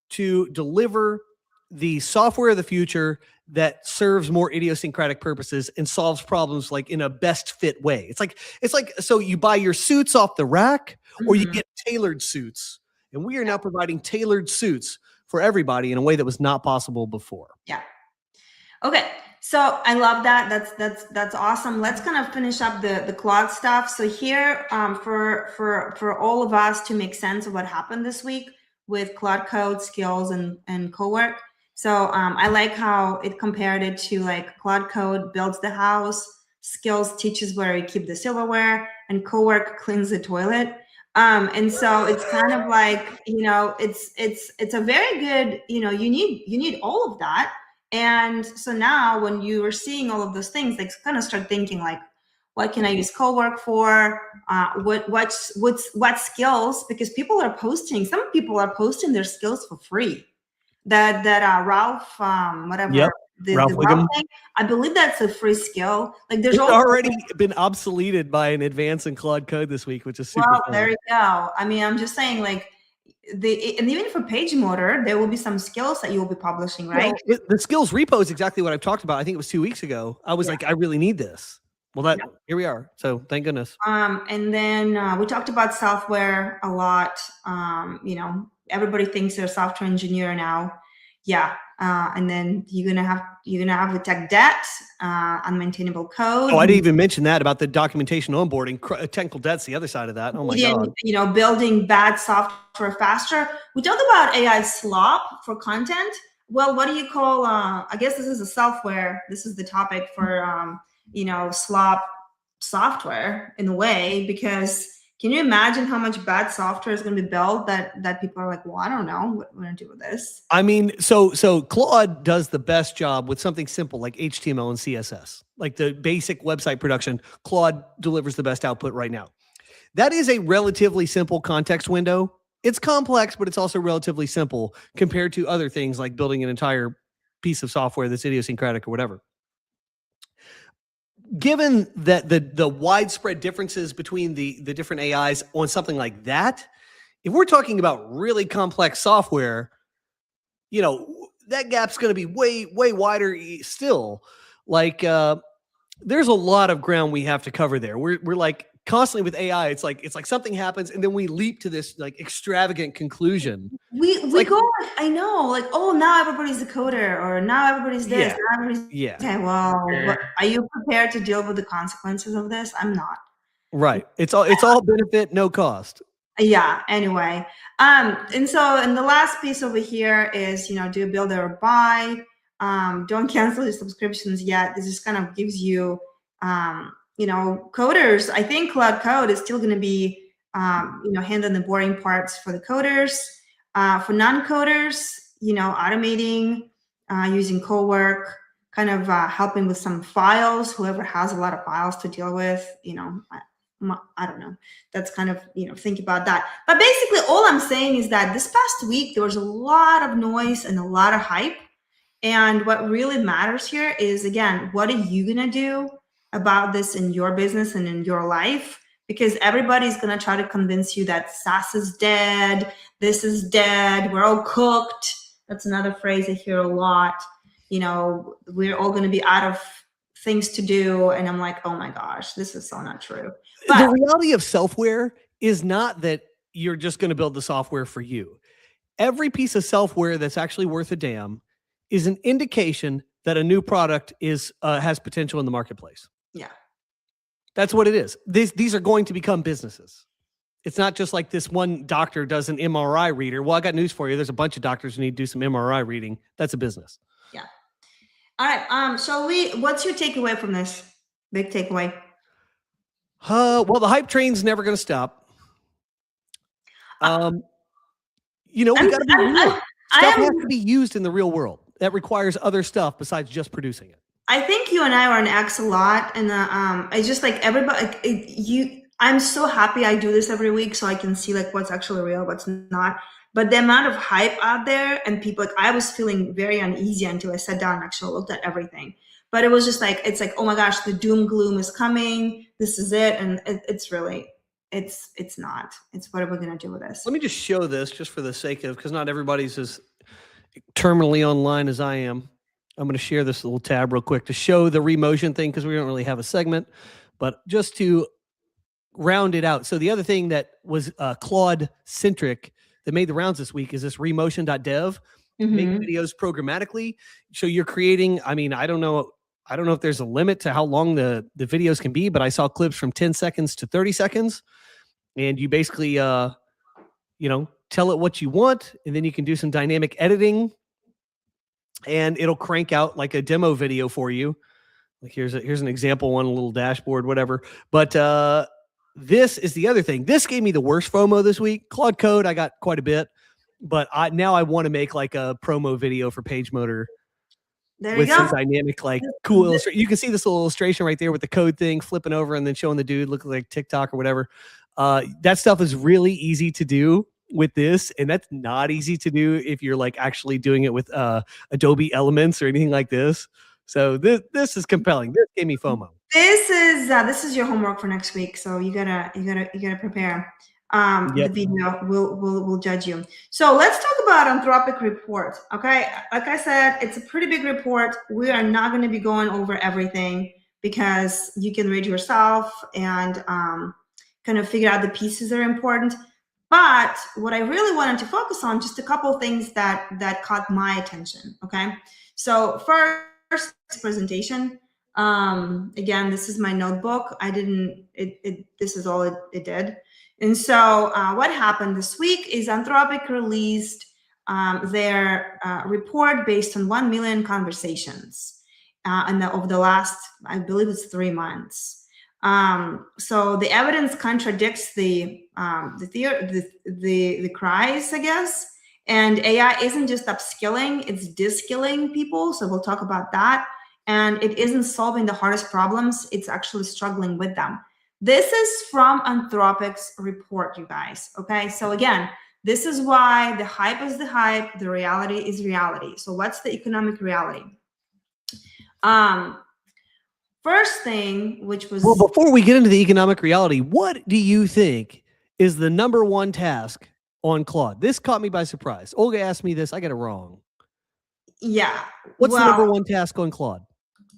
to deliver the software of the future that serves more idiosyncratic purposes and solves problems like in a best fit way. It's like so you buy your suits off the rack or you get tailored suits, and we are now providing tailored suits for everybody in a way that was not possible before. Yeah. Okay. So I love that. That's awesome. Let's kind of finish up the Claude stuff. So here, for all of us to make sense of what happened this week with Claude Code, Skills, and Cowork. So I like how it compared it to like Claude Code builds the house, skills teaches where you keep the silverware, and co-work cleans the toilet. And so it's kind of like, it's a very good, you need all of that. And so now when you are seeing all of those things, like kind of start thinking like, what can I use co-work for? What skills? Because some people are posting their skills for free. That Ralph, whatever. Yep. Ralph The Wiggum. thing, I believe that's a free skill. Like there's It's also already been obsoleted by an advance in Claude Code this week, which is super well, fun. there you go. I mean, I'm just saying, like, and even for Page Motor, there will be some skills that you will be publishing, right? Well, the skills repo is exactly what I've talked about. I think it was 2 weeks ago. I was like, I really need this. Well, here we are. So thank goodness. And then we talked about Selfware a lot. Everybody thinks they're a software engineer now. Yeah. And then you're gonna have the tech debt, unmaintainable code. Oh, I didn't even mention that about the documentation onboarding. Technical debt's the other side of that. Oh my God. Building bad software faster. We talked about AI slop for content. Well, what do you call? I guess this is a Selfware. This is the topic for slop software in a way, because can you imagine how much bad software is going to be built that people are like, well, I don't know what we're going to do with this. I mean, so Claude does the best job with something simple like HTML and CSS, like the basic website production. Claude delivers the best output right now. That is a relatively simple context window. It's complex, but it's also relatively simple compared to other things like building an entire piece of software that's idiosyncratic or whatever. Given that the widespread differences between the different AIs on something like that, if we're talking about really complex software, that gap's going to be way wider still. Like there's a lot of ground we have to cover there. We're like constantly with AI. It's like something happens and then we leap to this like extravagant conclusion. We go, I know, like, oh, now everybody's a coder, or now everybody's this. Yeah. Okay, well, are you prepared to deal with the consequences of this? I'm not. Right. It's all benefit, no cost. Yeah. Anyway, and the last piece over here is, do you build or buy? Don't cancel your subscriptions yet. This just kind of gives you, coders. I think Claude Code is still going to be, handling the boring parts for the coders. For non-coders, automating, using co-work, kind of helping with some files. Whoever has a lot of files to deal with, I don't know. That's kind of, think about that. But basically, all I'm saying is that this past week, there was a lot of noise and a lot of hype. And what really matters here is, again, what are you going to do about this in your business and in your life? Because everybody's going to try to convince you that SaaS is dead, this is dead, we're all cooked. That's another phrase I hear a lot. We're all going to be out of things to do. And I'm like, oh my gosh, this is so not true. But the reality of Selfware is not that you're just going to build the software for you. Every piece of Selfware that's actually worth a damn is an indication that a new product has potential in the marketplace. Yeah. That's what it is. These are going to become businesses. It's not just like this one doctor does an MRI reader. Well, I got news for you. There's a bunch of doctors who need to do some MRI reading. That's a business. Yeah. All right. What's your takeaway from this? Big takeaway. Well, the hype train's never going to stop. We got to be real. Stuff has to be used in the real world. That requires other stuff besides just producing it. I think you and I are on X a lot, and I just like everybody. I'm so happy I do this every week, so I can see like what's actually real, what's not. But the amount of hype out there and people, like, I was feeling very uneasy until I sat down and actually looked at everything. But it was just like, it's like, oh my gosh, the doom gloom is coming. This is it, and it's really, it's not. It's what are we gonna do with this? Let me just show this, just for the sake of, because not everybody's as terminally online as I am. I'm going to share this little tab real quick to show the remotion thing, because we don't really have a segment, but just to round it out. So the other thing that was Claude centric that made the rounds this week is this remotion.dev. Make videos programmatically. So you're creating, I mean, I don't know if there's a limit to how long the videos can be, but I saw clips from 10 seconds to 30 seconds. And you basically, tell it what you want, and then you can do some dynamic editing, and it'll crank out like a demo video for you Like here's an example one, a little dashboard, whatever. But this is the other thing. This gave me the worst FOMO this week. Claude Code, I got quite a bit, but now I want to make like a promo video for PageMotor There you with some go. dynamic, like cool illustration. You can see this little illustration right there with the code thing flipping over and then showing the dude looking like TikTok or whatever. That stuff is really easy to do with this, and that's not easy to do if you're like actually doing it with Adobe Elements or anything like this. So this is compelling. This gave me FOMO. This is your homework for next week. So you gotta prepare. The video will judge you. So let's talk about Anthropic report. Okay, like I said, it's a pretty big report. We are not going to be going over everything because you can read yourself and kind of figure out the pieces that are important. But what I really wanted to focus on, just a couple of things that caught my attention. Okay, so first presentation. Again, this is my notebook. This is all it did. And so what happened this week is Anthropic released their report based on 1 million conversations over the last, I believe it's 3 months. So the evidence contradicts the cries, I guess. And AI isn't just upskilling, it's de-skilling people. So we'll talk about that. And it isn't solving the hardest problems, it's actually struggling with them. This is from Anthropic's report, you guys, okay? So again, this is why the hype is the hype, the reality is reality. So what's the economic reality? First thing, which was... Well, before we get into the economic reality, what do you think is the number one task on Claude? This caught me by surprise. Olga asked me this, I got it wrong. Yeah. What's the number one task on Claude?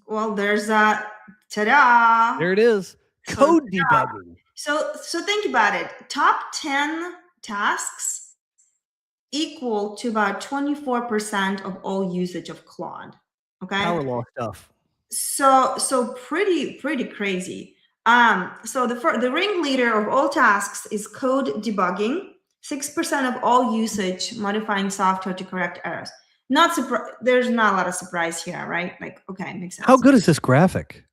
Well, there's that, ta-da. There it is, code debugging. So think about it. Top 10 tasks equal to about 24% of all usage of Claude, okay? Power law stuff. So pretty crazy. So the ringleader of all tasks is code debugging, 6% of all usage, modifying software to correct errors. There's not a lot of surprise here, right? Like, okay, makes sense. How good is this graphic?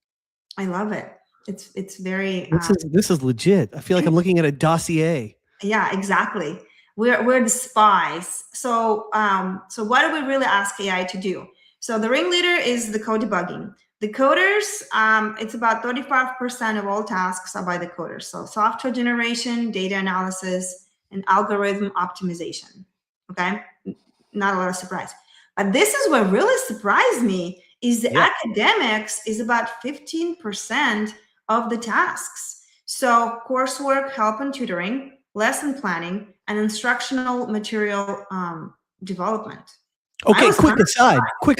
I love it. It's very. This is legit. I feel like I'm looking at a dossier. Yeah, exactly. We're the spies. So what do we really ask AI to do? So the ringleader is the code debugging. The coders, it's about 35% of all tasks are by the coders. So software generation, data analysis, and algorithm optimization. Okay, not a lot of surprise. But this is what really surprised me is the academics is about 15% of the tasks. So coursework, help and tutoring, lesson planning, and instructional material development. Okay, quick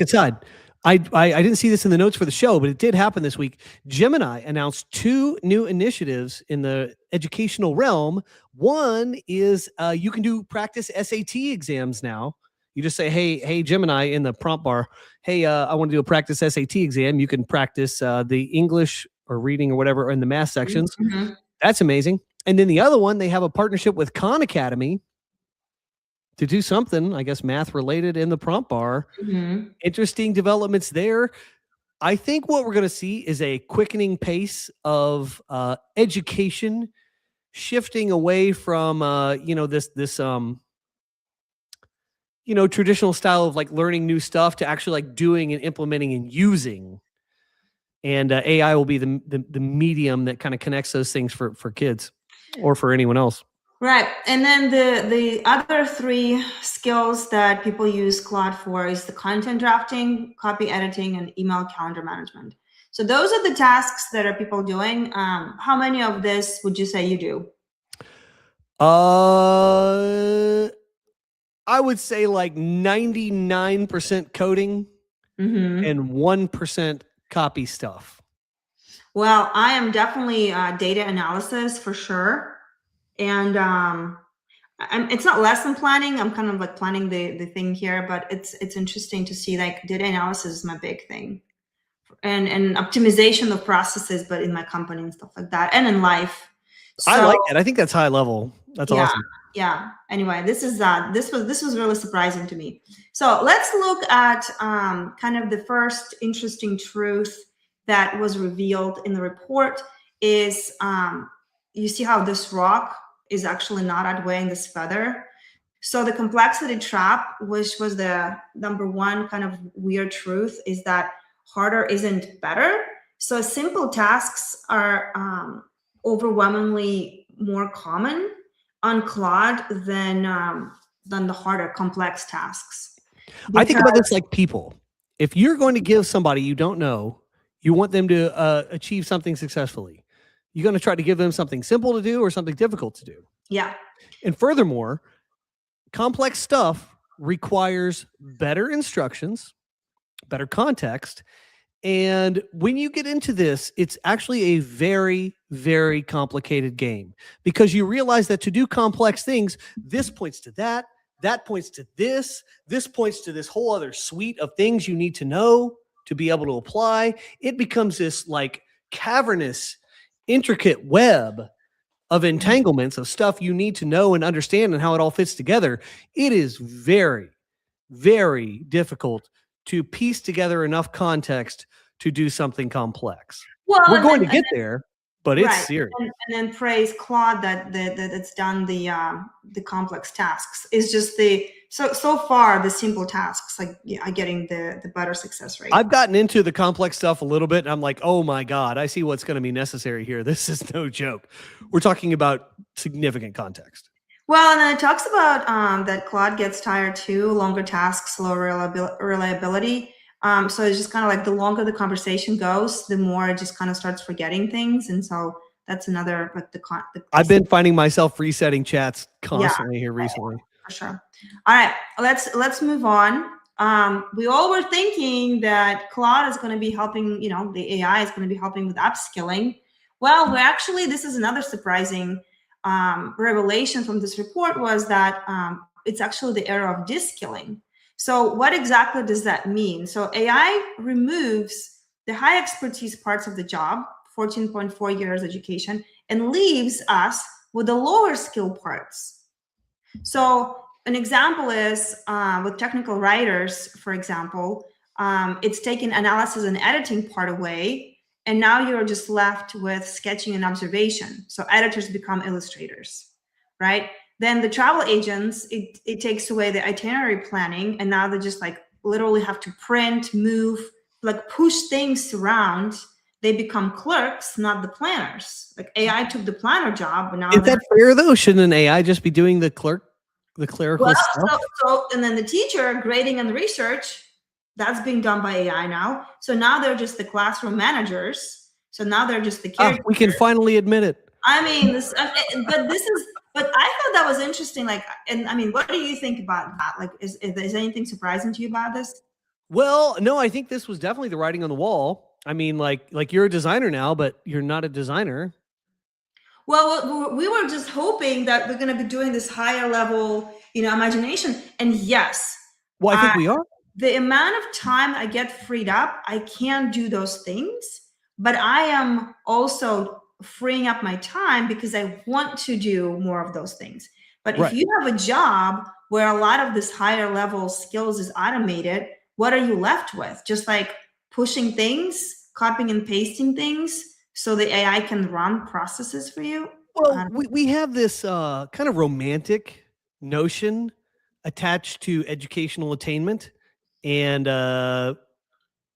aside. I didn't see this in the notes for the show, but it did happen this week. Gemini announced 2 new initiatives in the educational realm. One is you can do practice SAT exams now. You just say, hey, Gemini, in the prompt bar, hey, I want to do a practice SAT exam. You can practice the English or reading or whatever in the math sections. Mm-hmm. That's amazing. And then the other one, they have a partnership with Khan Academy to do something, I guess, math related in the prompt bar. Mm-hmm. Interesting developments there. I think what we're going to see is a quickening pace of education shifting away from, this traditional style of like learning new stuff to actually like doing and implementing and using. And AI will be the medium that kind of connects those things for kids or for anyone else. Right. And then the other 3 skills that people use Claude for is the content drafting, copy editing, and email calendar management. So those are the tasks that are people doing. How many of this would you say you do? I would say like 99% coding and 1% copy stuff. Well, I am definitely data analysis for sure. And it's not lesson planning. I'm kind of like planning the thing here, but it's interesting to see like data analysis is my big thing, and optimization of processes, but in my company and stuff like that, and in life. So, I like it. I think that's high level. That's awesome. Yeah. Anyway, this was really surprising to me. So let's look at kind of the first interesting truth that was revealed in the report is you see how this rock is actually not outweighing this feather. So the complexity trap, which was the number one kind of weird truth, is that harder isn't better. So simple tasks are overwhelmingly more common on Claude than the harder, complex tasks. I think about this like people. If you're going to give somebody you don't know, you want them to achieve something successfully, you're going to try to give them something simple to do or something difficult to do. Yeah. And furthermore, complex stuff requires better instructions, better context. And when you get into this, it's actually a very, very complicated game, because you realize that to do complex things, this points to that, that points to this points to this whole other suite of things you need to know to be able to apply. It becomes this like cavernous, intricate web of entanglements of stuff you need to know and understand and how it all fits together. It is very, very difficult to piece together enough context to do something complex. Well, we're going to get there, but it's right. serious. And then praise Claude that it's done the complex tasks. Is just so far the simple tasks like are getting the better success rate. I've gotten into the complex stuff a little bit, and I'm like, oh my God, I see what's going to be necessary here. This is no joke. We're talking about significant context. Well, and then it talks about that Claude gets tired too, longer tasks, slower reliability. So it's just kind of like the longer the conversation goes, the more it just kind of starts forgetting things. And so that's another like the I've been finding myself resetting chats constantly here recently. For sure. All right, let's move on. We all were thinking that Claude is going to be helping, the AI is going to be helping with upskilling. Well, this is another surprising revelation from this report, was that it's actually the era of de-skilling. So what exactly does that mean? So AI removes the high expertise parts of the job, 14.4 years education, and leaves us with the lower skill parts. So an example is with technical writers, for example, it's taken analysis and editing part away, and now you're just left with sketching and observation. So editors become illustrators, right? Then the travel agents, it takes away the itinerary planning, and now they just like literally have to print, move, like push things around. They become clerks, not the planners. Like AI took the planner job, but now is that fair though? Shouldn't an AI just be doing the clerical stuff? So and then the teacher grading and the research, that's being done by AI now. So now they're just the classroom managers. So now they're just the caregivers. We can finally admit it. I mean, but I thought that was interesting. Like, and I mean, what do you think about that? Like, is anything surprising to you about this? Well, no, I think this was definitely the writing on the wall. I mean, like you're a designer now, but you're not a designer. Well, we were just hoping that we're going to be doing this higher level, imagination. And yes. Well, I think we are. The amount of time I get freed up, I can do those things, but I am also freeing up my time because I want to do more of those things. But if you have a job where a lot of this higher level skills is automated, what are you left with? Just like pushing things, copying and pasting things so the AI can run processes for you? Well, we have this kind of romantic notion attached to educational attainment and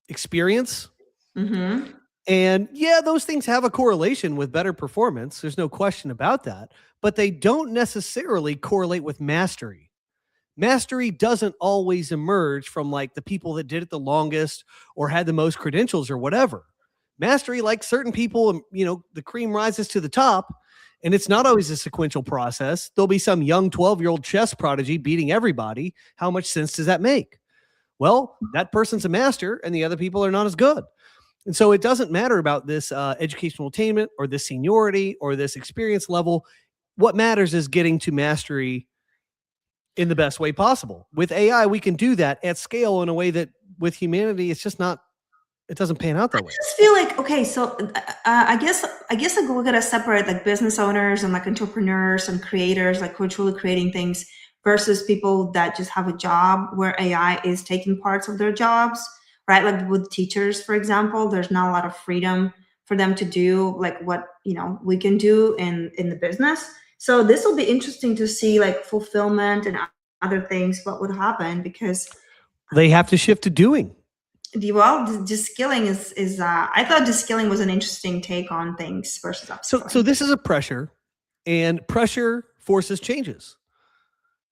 experience. Mm-hmm. And yeah, those things have a correlation with better performance. There's no question about that. But they don't necessarily correlate with mastery. Mastery doesn't always emerge from like the people that did it the longest or had the most credentials or whatever. Mastery, like certain people, the cream rises to the top, and it's not always a sequential process. There'll be some young 12-year-old chess prodigy beating everybody. How much sense does that make? Well, that person's a master and the other people are not as good. And so it doesn't matter about this educational attainment or this seniority or this experience level. What matters is getting to mastery in the best way possible. With AI, we can do that at scale in a way that with humanity, it's just not, it doesn't pan out that way. I just feel like, okay, so I guess like we're gonna separate like business owners and like entrepreneurs and creators, like who are truly creating things, versus people that just have a job where AI is taking parts of their jobs. right? Like with teachers, for example, there's not a lot of freedom for them to do like what we can do in the business. So this will be interesting to see like fulfillment and other things, what would happen, because They have to shift to doing. de-skilling is I thought de-skilling was an interesting take on things versus upskilling. So this is a pressure, and pressure forces changes.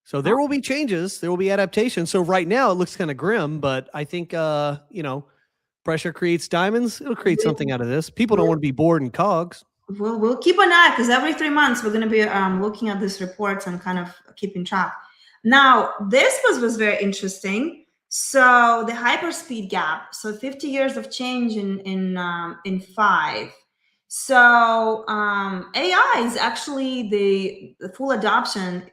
So there will be changes, there will be adaptations. So right now it looks kind of grim, but I think pressure creates diamonds. It'll create something out of this. People don't want to be bored and cogs. We'll keep an eye, because every 3 months we're going to be looking at these reports and kind of keeping track. Now, this was very interesting. So the hyperspeed gap. So 50 years of change in 5. So AI is actually the full adoption,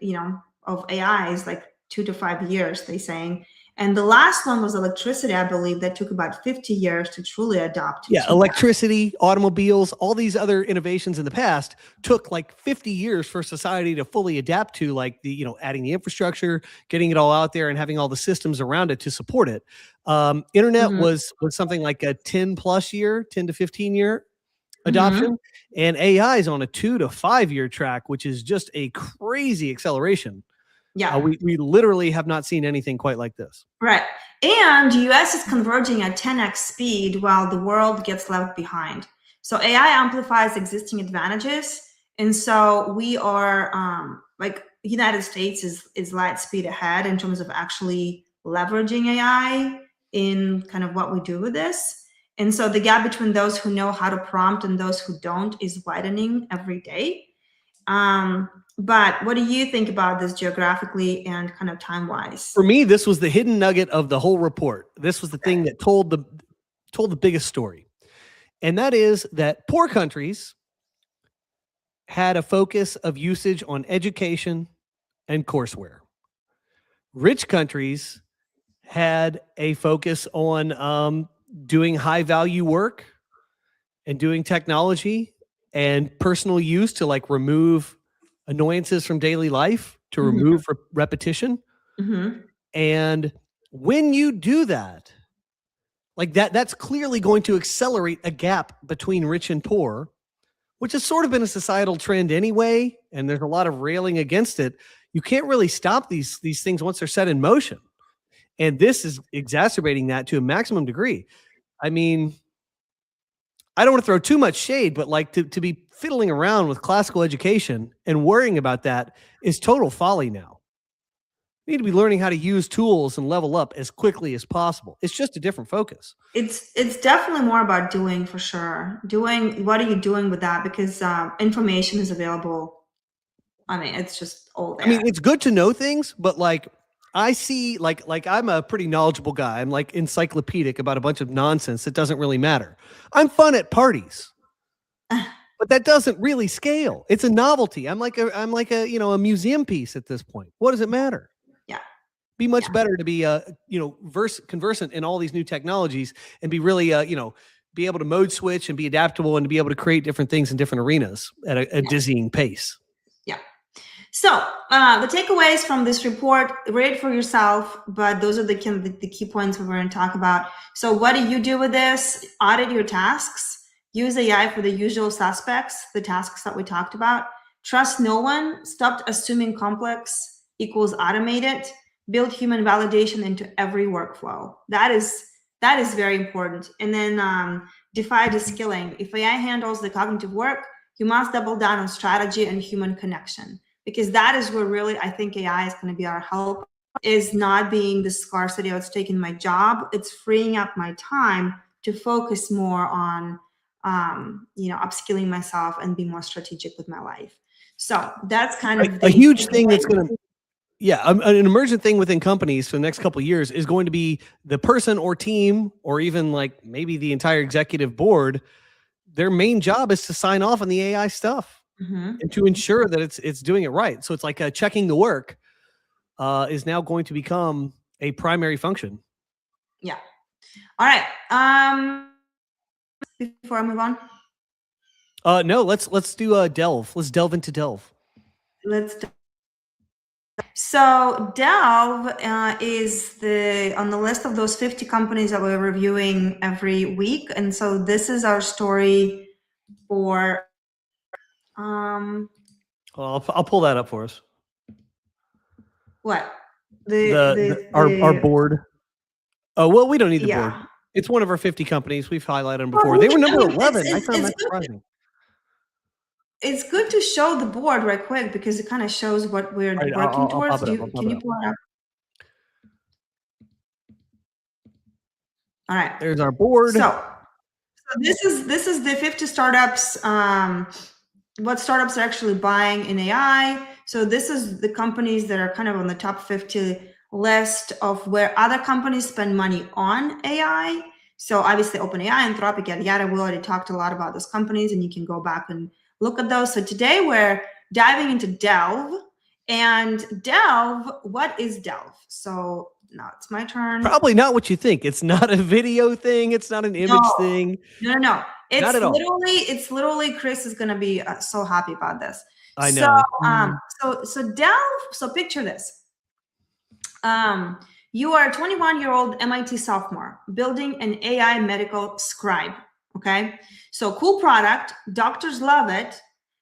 of AI is like 2 to 5 years, they saying. And the last one was electricity, I believe, that took about 50 years to truly adopt. Yeah, electricity, automobiles, all these other innovations in the past took like 50 years for society to fully adapt to, like adding the infrastructure, getting it all out there, and having all the systems around it to support it. Internet was something like a 10 to 15 year adoption, and AI is on a 2 to 5 year track, which is just a crazy acceleration. Yeah, we literally have not seen anything quite like this. Right. And US is converging at 10x speed while the world gets left behind. So AI amplifies existing advantages. And so we are like United States is light speed ahead in terms of actually leveraging AI in kind of what we do with this. And so the gap between those who know how to prompt and those who don't is widening every day. But what do you think about this geographically and kind of time-wise? For me, this was the hidden nugget of the whole report. This was the thing that told the biggest story. And that is that poor countries had a focus of usage on education and courseware. Rich countries had a focus on doing high value work and doing technology and personal use to like remove annoyances from daily life, to remove repetition. And when you do that, like that's clearly going to accelerate a gap between rich and poor, which has sort of been a societal trend anyway. And there's a lot of railing against it. You can't really stop these things once they're set in motion. And this is exacerbating that to a maximum degree. I mean, I don't want to throw too much shade, but like to be fiddling around with classical education and worrying about that is total folly now. We need to be learning how to use tools and level up as quickly as possible. It's just a different focus. It's definitely more about doing, for sure. Doing, what are you doing with that? Because information is available. I mean, it's just all there. I mean, it's good to know things, but like I see, like I'm a pretty knowledgeable guy. I'm like encyclopedic about a bunch of nonsense that doesn't really matter. I'm fun at parties, but that doesn't really scale. It's a novelty. I'm like a a museum piece at this point. What does it matter? Be much better to be conversant in all these new technologies and be really be able to mode switch and be adaptable and to be able to create different things in different arenas at a dizzying pace. So the takeaways from this report, read it for yourself, but those are the key points we're going to talk about. So what do you do with this? Audit your tasks. Use AI for the usual suspects, the tasks that we talked about. Trust no one. Stop assuming complex equals automated. Build human validation into every workflow. That is very important. And then defy de-skilling. If AI handles the cognitive work, you must double down on strategy and human connection, because that is where really I think AI is going to be our help, is not being the scarcity, oh, it's taking my job. It's freeing up my time to focus more on upskilling myself and be more strategic with my life. So that's kind of a huge thing that's going to an emergent thing within companies for the next couple of years is going to be the person or team, or even like maybe the entire executive board. Their main job is to sign off on the AI stuff and to ensure that it's doing it right. So it's like checking the work is now going to become a primary function. Yeah. All right. Before I move on. No, let's do a delve. Let's delve into delve. Let's So Delve is on the list of those 50 companies that we're reviewing every week. And so this is our story for Well, I'll pull that up for us. what? Our board. Oh, well, we don't need the Yeah. board. It's one of our 50 companies. We've highlighted them before. They were number 11. I found that surprising. It's good to show the board right quick because it kind of shows what we're Right, working towards. Can you pull it up? All right. There's our board. So this is the 50 startups. What startups are actually buying in AI. So this is the companies that are kind of on the top 50 list of where other companies spend money on AI. So obviously OpenAI, Anthropic, yada yada. We already talked a lot about those companies, and you can go back and look at those. So today we're diving into Delve. And Delve, what is Delve? So now it's my turn. Probably not what you think. It's not a video thing. It's not an image thing. No. It's literally Chris is going to be so happy about this. I know. So Delve, so picture this. You are a 21-year-old MIT sophomore building an AI medical scribe. Okay. So cool product. Doctors love it.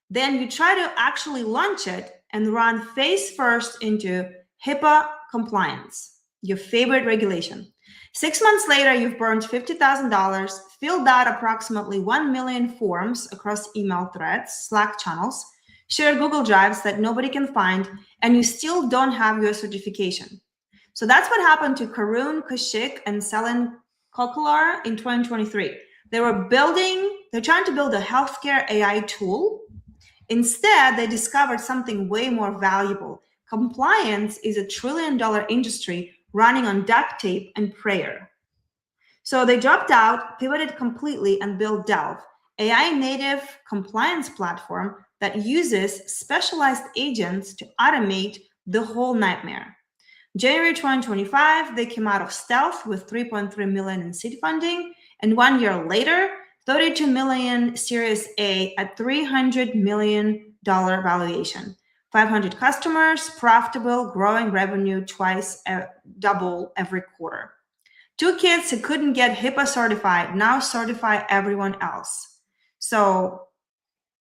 Then you try to actually launch it and run face first into HIPAA compliance, your favorite regulation. 6 months later, you've burned $50,000, filled out approximately 1 million forms across email threads, Slack channels, shared Google Drives that nobody can find, and you still don't have your certification. So that's what happened to Karun Kaushik and Selin Kokalar in 2023. They're trying to build a healthcare AI tool. Instead, they discovered something way more valuable. Compliance is a $1 trillion industry running on duct tape and prayer. So they dropped out, pivoted completely, and built Delve, AI native compliance platform that uses specialized agents to automate the whole nightmare. January 2025, they came out of stealth with 3.3 million in seed funding, and 1 year later, 32 million Series A at $300 million valuation. 500 customers, profitable, growing revenue double every quarter. 2 kids who couldn't get HIPAA certified now certify everyone else. So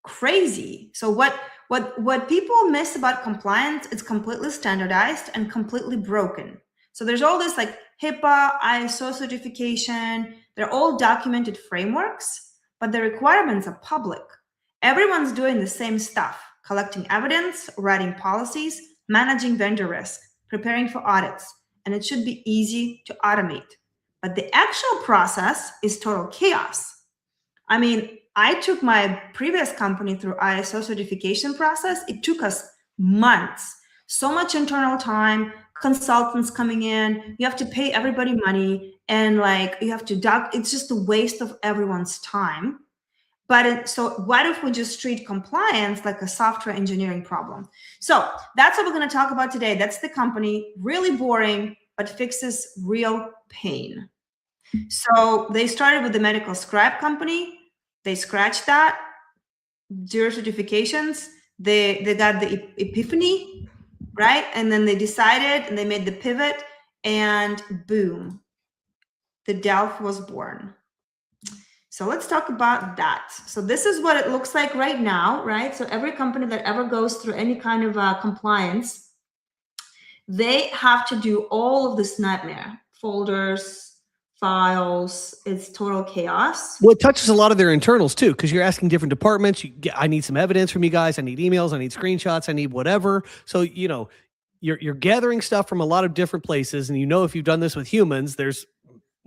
crazy. So what people miss about compliance, it's completely standardized and completely broken. So there's all this like HIPAA, ISO certification, they're all documented frameworks, but the requirements are public. Everyone's doing the same stuff, collecting evidence, writing policies, managing vendor risk, preparing for audits, and it should be easy to automate. But the actual process is total chaos. I mean, I took my previous company through ISO certification process. It took us months, so much internal time, consultants coming in, you have to pay everybody money, and like you have to it's just a waste of everyone's time. So what if we just treat compliance like a software engineering problem? So that's what we're going to talk about today. That's the company, really boring, but fixes real pain. So they started with the medical scribe company. They scratched that, 0 certifications. They got the epiphany, right? And then they decided and they made the pivot, and boom, the Delve was born. So let's talk about that. So this is what it looks like right now, right? So every company that ever goes through any kind of compliance, they have to do all of this nightmare, folders, files. It's total chaos. Well, it touches a lot of their internals too, because you're asking different departments. I need some evidence from you guys. I need emails. I need screenshots. I need whatever. So, you're gathering stuff from a lot of different places. And if you've done this with humans, there's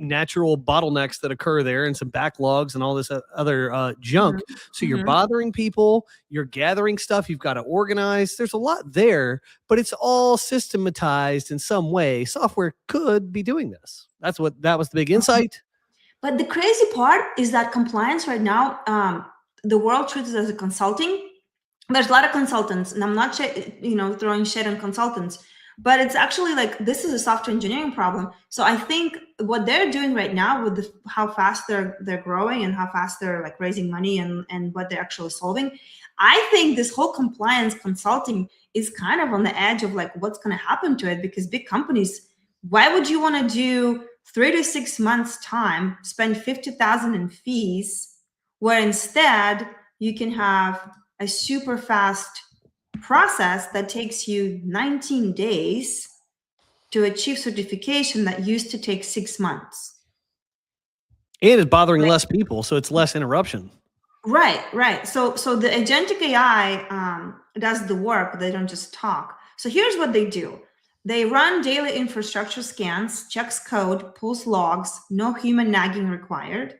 natural bottlenecks that occur there and some backlogs and all this other junk. Mm-hmm. So you're bothering people, you're gathering stuff, you've got to organize. There's a lot there, but it's all systematized in some way. Software could be doing this. That was the big insight. But the crazy part is that compliance right now, the world treats it as a consulting. There's a lot of consultants, and I'm not throwing shit on consultants, but it's actually like this is a software engineering problem. So I think what they're doing right now with how fast they're growing and how fast they're like raising money and what they're actually solving, I think this whole compliance consulting is kind of on the edge of like what's going to happen to it, because big companies, why would you want to do 3 to 6 months time, spend 50,000 in fees, where instead you can have a super fast process that takes you 19 days to achieve certification that used to take 6 months. And it's bothering less people, so it's less interruption. Right. So the agentic AI does the work. They don't just talk. So here's what they do. They run daily infrastructure scans, checks code, pulls logs, no human nagging required.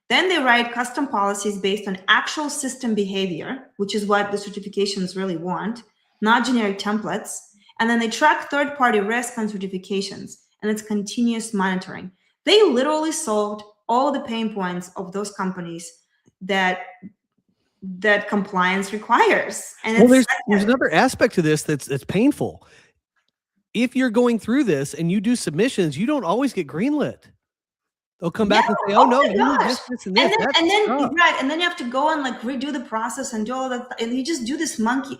Then they write custom policies based on actual system behavior, which is what the certifications really want, not generic templates. And then they track third-party risk on certifications, and it's continuous monitoring. They literally solved all the pain points of those companies that compliance requires. And well, there's another aspect to this that's painful. If you're going through this and you do submissions, you don't always get greenlit. They'll come back and say, "Oh no, you need this, and this." And then you have to go and like redo the process and do all that, and you just do this monkey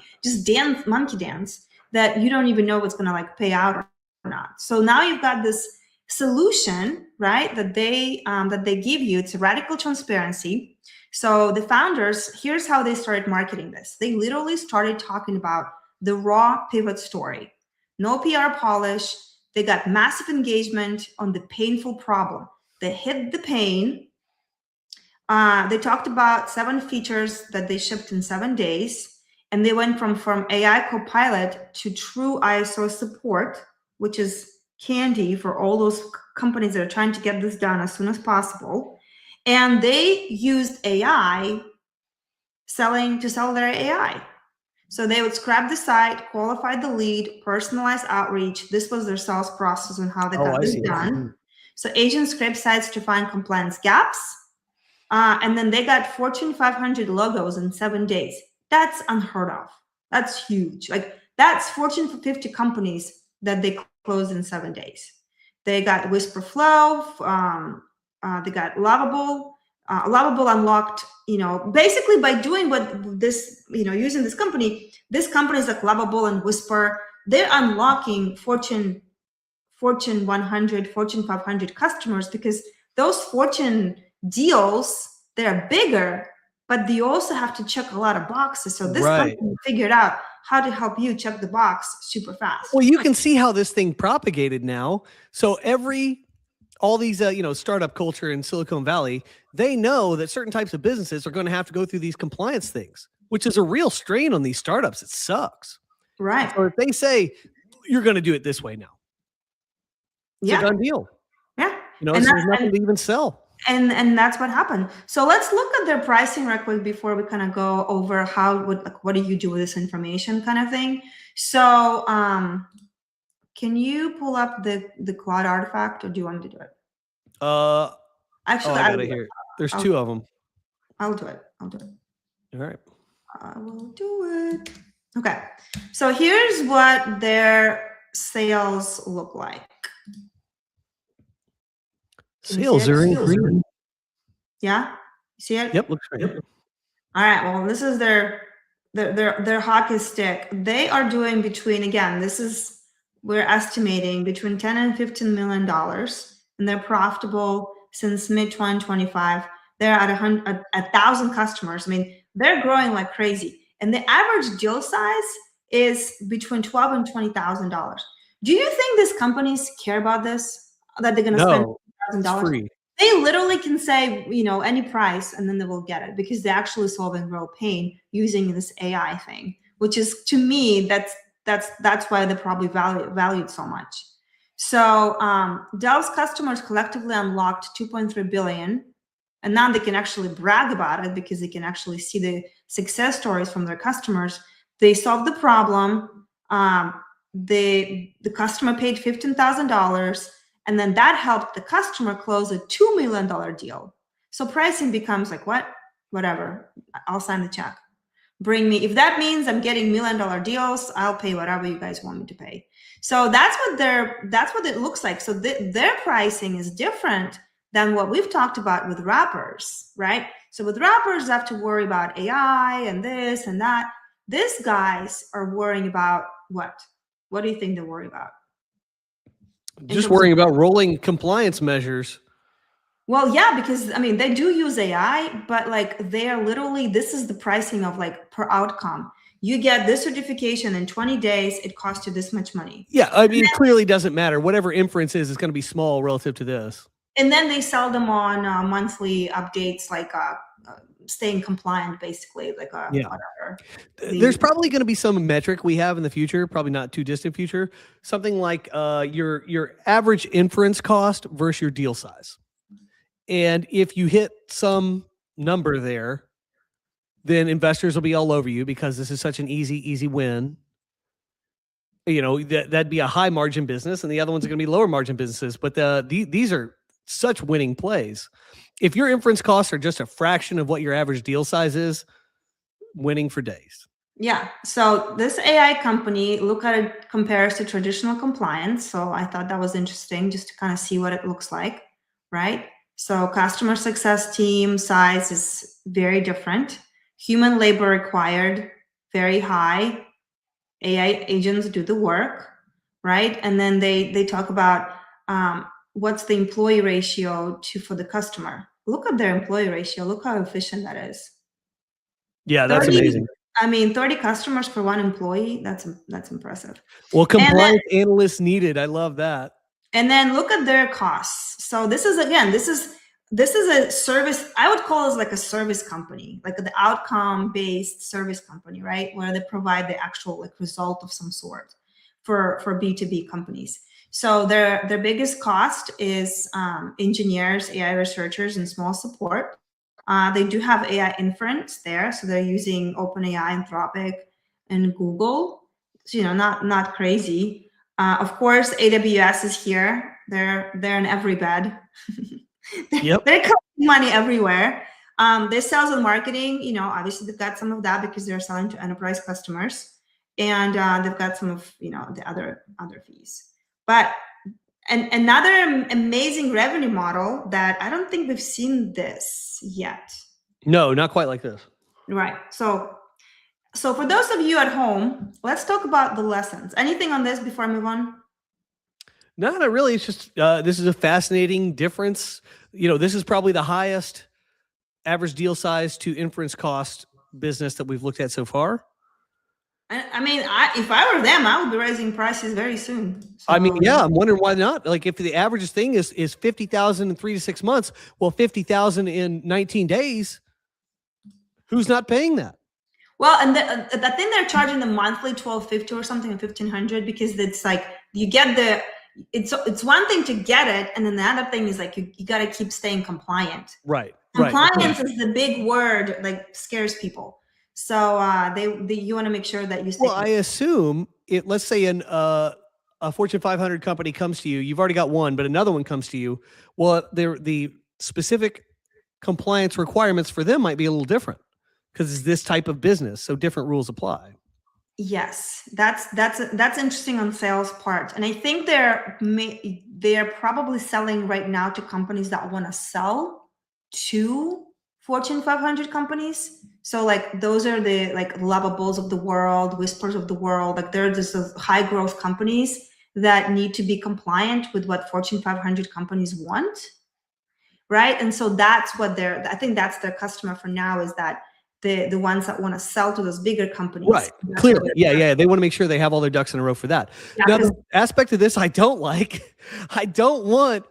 dance that you don't even know what's going to like pay out or not. So now you've got this solution, right? That they give you. It's a radical transparency. So the founders, here's how they started marketing this. They literally started talking about the raw pivot story. No PR polish. They got massive engagement on the painful problem. They hit the pain. They talked about 7 features that they shipped in 7 days. And they went from AI Copilot to true ISO support, which is candy for all those companies that are trying to get this done as soon as possible. And they used AI to sell their AI. So they would scrap the site, qualify the lead, personalize outreach. This was their sales process and how they got this done. So agents scrape sites to find compliance gaps. And then they got Fortune 500 logos in 7 days. That's unheard of. That's huge. Like that's Fortune 50 companies that they closed in 7 days. They got Whisper Flow. They got Lovable. Lovable unlocked, basically by doing what this, using this company is like Lovable and Whisper. They're unlocking Fortune 100, Fortune 500 customers, because those Fortune deals, they're bigger, but they also have to check a lot of boxes. So this company figured out how to help you check the box super fast. Well, you can see how this thing propagated now. So all these, startup culture in Silicon Valley, they know that certain types of businesses are going to have to go through these compliance things, which is a real strain on these startups. It sucks. Right. So if they say, you're going to do it this way now, it's a done deal. Yeah. So there's nothing to even sell. And that's what happened. So let's look at their pricing real quick before we kind of go over what do you do with this information kind of thing. So can you pull up the Claude artifact, or do you want me to do it? Actually, I got it here. There's 2 of them. I'll do it. All right. I will do it. Okay. So here's what their sales look like. Sales are increasing. Yeah, you see it? Yep, looks great. All right. Well, this is their hockey stick. They are doing we're estimating between $10 and $15 million, and they're profitable since mid 2025. They're at 1,000 customers. I mean, they're growing like crazy, and the average deal size is between $12,000 and $20,000. Do you think these companies care about this? That they're going to spend $1,000? They literally can say, any price, and then they will get it, because they're actually solving real pain using this AI thing, which is, to me, that's why they probably valued so much. So Dell's customers collectively unlocked 2.3 billion, and now they can actually brag about it because they can actually see the success stories from their customers. They solved the problem. The customer paid $15,000. And then that helped the customer close a $2 million deal. So pricing becomes like, whatever, I'll sign the check. Bring me, if that means I'm getting $1 million deals, I'll pay whatever you guys want me to pay. So that's what it looks like. So their pricing is different than what we've talked about with wrappers, right? So with wrappers, you have to worry about AI and this and that. These guys are worrying about what? What do you think they're worried about? Just worrying about rolling compliance measures. Well, yeah, because I mean, they do use AI, but like they are literally, this is the pricing of like per outcome. You get this certification in 20 days, it costs you this much money. Yeah, I mean, clearly doesn't matter. Whatever inference is going to be small relative to this. And then they sell them on monthly updates, like staying compliant, basically, like whatever. There's probably going to be some metric we have in the future, probably not too distant future, something like your average inference cost versus your deal size. And if you hit some number there, then investors will be all over you because this is such an easy win. You know, that'd be a high margin business, and the other ones are going to be lower margin businesses. But these are such winning plays. If your inference costs are just a fraction of what your average deal size is, winning for days. Yeah. So this AI company, look at it compares to traditional compliance. So I thought that was interesting just to kind of see what it looks like, right? So customer success team size is very different. Human labor required, very high. AI agents do the work, right? And then they talk about what's the employee ratio for the customer. Look at their employee ratio. Look how efficient that is. Yeah, that's amazing. I mean, 30 customers for one employee, that's impressive. Well, compliance analysts needed. I love that. And then look at their costs. So this is, again, this is a service. I would call this like a service company, like the outcome-based service company, right? Where they provide the actual like result of some sort for B2B companies. So their biggest cost is engineers, AI researchers, and small support. They do have AI inference there, so they're using OpenAI, Anthropic, and Google. So, you know, not crazy. Of course, AWS is here. They're in every bed. They're collecting money everywhere. Their sales and marketing, you know, obviously they've got some of that because they're selling to enterprise customers, and they've got some of, you know, the other fees. But another amazing revenue model that I don't think we've seen this yet. No, not quite like this. Right. So for those of you at home, let's talk about the lessons. Anything on this before I move on? No, not really. It's just this is a fascinating difference. You know, this is probably the highest average deal size to inference cost business that we've looked at so far. I mean, if I were them, I would be raising prices very soon. So, I mean, yeah, I'm wondering why not. Like, if the average thing is 50,000 in 3 to 6 months, well, 50,000 in 19 days, who's not paying that? Well, and I think they're charging the monthly $1,250 or something, or $1,500, because it's like you get it's one thing to get it, and then the other thing is like you got to keep staying compliant. Right. Compliance is the big word, like scares people. So you want to make sure that you stay. Well, I assume let's say a Fortune 500 company comes to you. You've already got one, but another one comes to you. Well, the specific compliance requirements for them might be a little different because it's this type of business, so different rules apply. Yes, that's interesting on sales part, and I think they're probably selling right now to companies that want to sell to Fortune 500 companies. So like those are the like Lovables of the world, Whispers of the world. Like they're just high growth companies that need to be compliant with what Fortune 500 companies want, right? And so that's what I think that's their customer for now, is that the ones that want to sell to those bigger companies. Right. Clearly. Yeah. They want to make sure they have all their ducks in a row for that. Yeah, now, the aspect of this I don't like. I don't want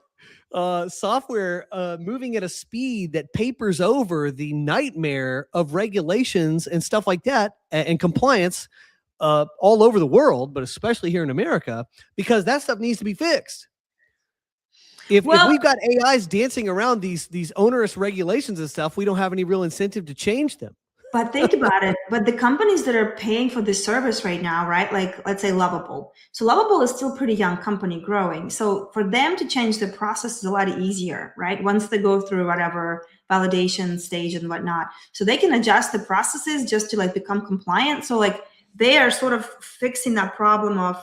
software moving at a speed that papers over the nightmare of regulations and stuff like that and compliance all over the world, but especially here in America, because that stuff needs to be fixed. If we've got AIs dancing around these onerous regulations and stuff, we don't have any real incentive to change them. But think about it. But the companies that are paying for this service right now, right? Like, let's say Lovable. So Lovable is still a pretty young company growing. So for them to change the process is a lot easier, right? Once they go through whatever validation stage and whatnot. So they can adjust the processes just to like become compliant. So like they are sort of fixing that problem of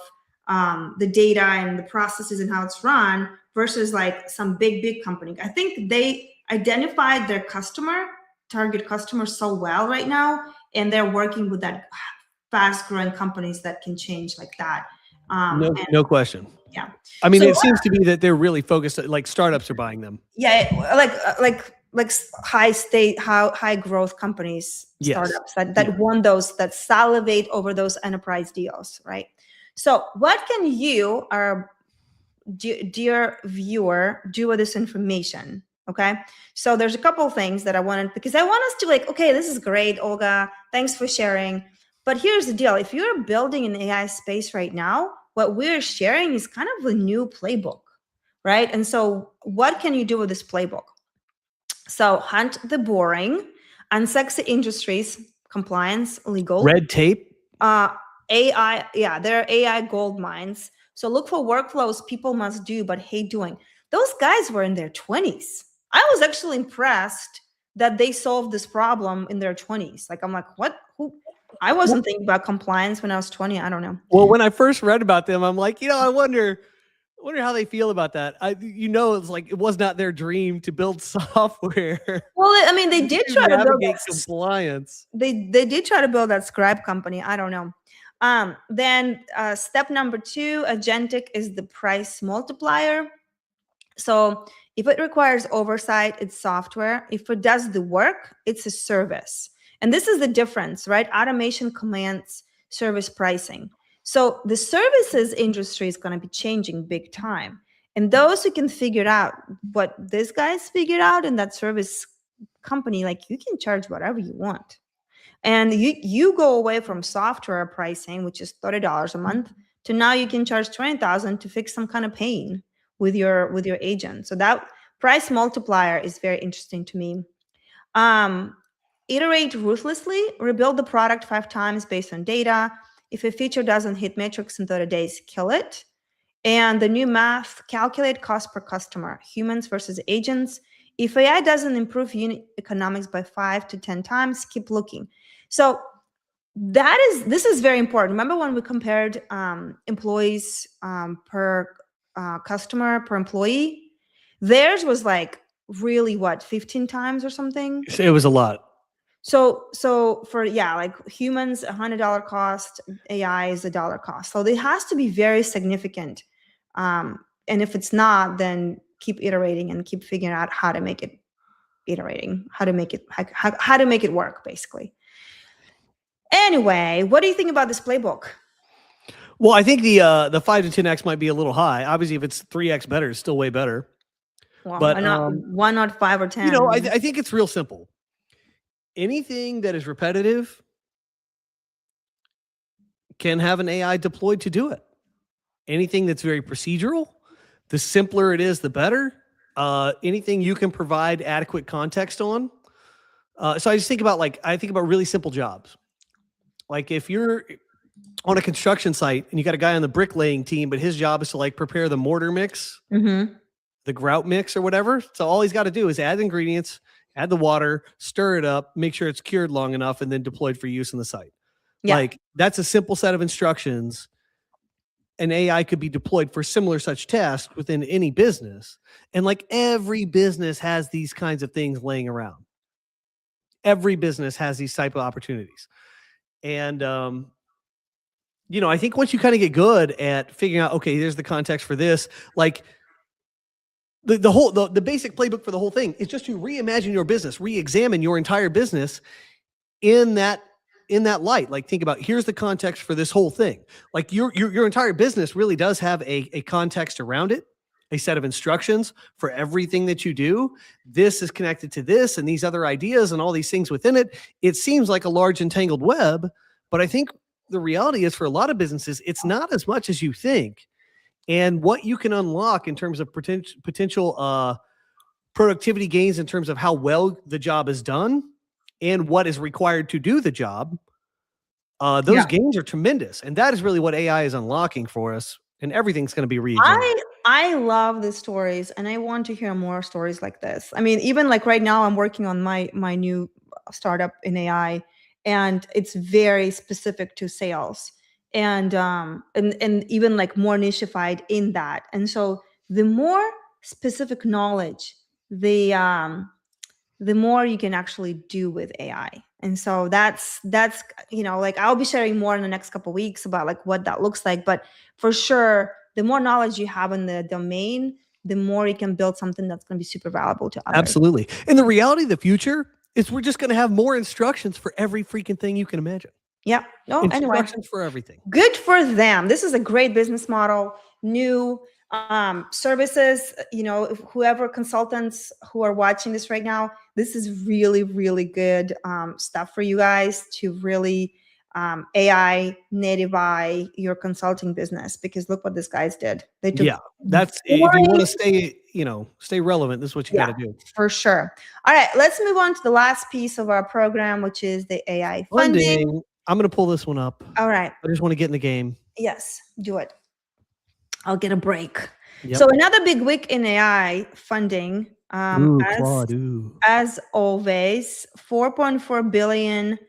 the data and the processes and how it's run versus like some big company. I think they identified their target customer so well right now, and they're working with that fast growing companies that can change like that. No question. Yeah. I mean, So it seems to be that they're really focused, like startups are buying them. yeah, like high growth companies, Yes. startups that won those, that salivate over those enterprise deals, right? So what can you, our dear viewer, do with this information? Okay, so there's a couple of things that I wanted, because I want us to like, okay, this is great, Olga, thanks for sharing. But here's the deal. If you're building an AI space right now, what we're sharing is kind of a new playbook, right? And so what can you do with this playbook? So hunt the boring, unsexy industries, compliance, legal. Red tape. AI, yeah, they're AI gold mines. So look for workflows people must do but hate doing. Those guys were in their 20s. I was actually impressed that they solved this problem in their 20s. Like, I'm like, what? Who? I wasn't thinking about compliance when I was 20. I don't know. Well, when I first read about them, I'm like, I wonder how they feel about that. It's like, it was not their dream to build software. Well, I mean, they did try to build compliance. They did try to build that scribe company. I don't know. Then step number 2, agentic is the price multiplier. So if it requires oversight, it's software. If it does the work, it's a service. And this is the difference, right? Automation commands service pricing. So the services industry is going to be changing big time. And those who can figure out what these guys figured out in that service company, like, you can charge whatever you want. And you go away from software pricing, which is $30 a month, to now you can charge $20,000 to fix some kind of pain with your agent. So that price multiplier is very interesting to me. Iterate ruthlessly, rebuild the product 5 times based on data. If a feature doesn't hit metrics in 30 days, kill it. And the new math, calculate cost per customer, humans versus agents. If AI doesn't improve unit economics by 5 to 10 times, keep looking. So this is very important. Remember when we compared employees per customer per employee? Theirs was like really 15 times or something? It was a lot. So for, like humans, $100 cost, AI is $1 cost. So it has to be very significant. And if it's not, then keep iterating and keep figuring out how to make it how to make it work, basically. Anyway, what do you think about this playbook? Well, I think the 5 to 10x might be a little high. Obviously, if it's 3x better, it's still way better. Well, but why not 5 or 10? I think it's real simple. Anything that is repetitive can have an AI deployed to do it. Anything that's very procedural, the simpler it is, the better. Anything you can provide adequate context on. So I just think about really simple jobs. Like if you're on a construction site and you got a guy on the bricklaying team, but his job is to like prepare the mortar mix, the grout mix or whatever. So all he's got to do is add ingredients, add the water, stir it up, make sure it's cured long enough, and then deployed for use on the site. Yeah. Like that's a simple set of instructions. An AI could be deployed for similar such tasks within any business. And like every business has these kinds of things laying around. Every business has these type of opportunities. And, I think once you kind of get good at figuring out, okay, there's the context for this, like the basic playbook for the whole thing is just to reimagine your business, re-examine your entire business in that light. Like think about, here's the context for this whole thing. Like your entire business really does have a context around it, a set of instructions for everything that you do. This is connected to this and these other ideas and all these things within it. It seems like a large entangled web, but I think the reality is for a lot of businesses, it's not as much as you think. And what you can unlock in terms of potential productivity gains in terms of how well the job is done and what is required to do the job, those gains are tremendous. And that is really what AI is unlocking for us. And everything's going to be re-examined. I love the stories, and I want to hear more stories like this. I mean, even like right now, I'm working on my new startup in AI, and it's very specific to sales, and even like more nichified in that. And so the more specific knowledge, the more you can actually do with AI. And so that's like I'll be sharing more in the next couple of weeks about like what that looks like. But for sure, the more knowledge you have in the domain, the more you can build something that's going to be super valuable to others. Absolutely. And the reality of the future is we're just going to have more instructions for every freaking thing you can imagine. Yeah. No, anyway. Instructions for everything. Good for them. This is a great business model. New services, whoever consultants who are watching this right now, this is really, really good stuff for you guys to really AI nativify your consulting business, because look what these guys did. They took that's if you want to stay relevant, this is what you got to do. For sure. All right, let's move on to the last piece of our program, which is the AI funding. I'm going to pull this one up. All right. I just want to get in the game. Yes, do it. I'll get a break. Yep. So another big week in AI funding. Claude, as always, $4.4 billion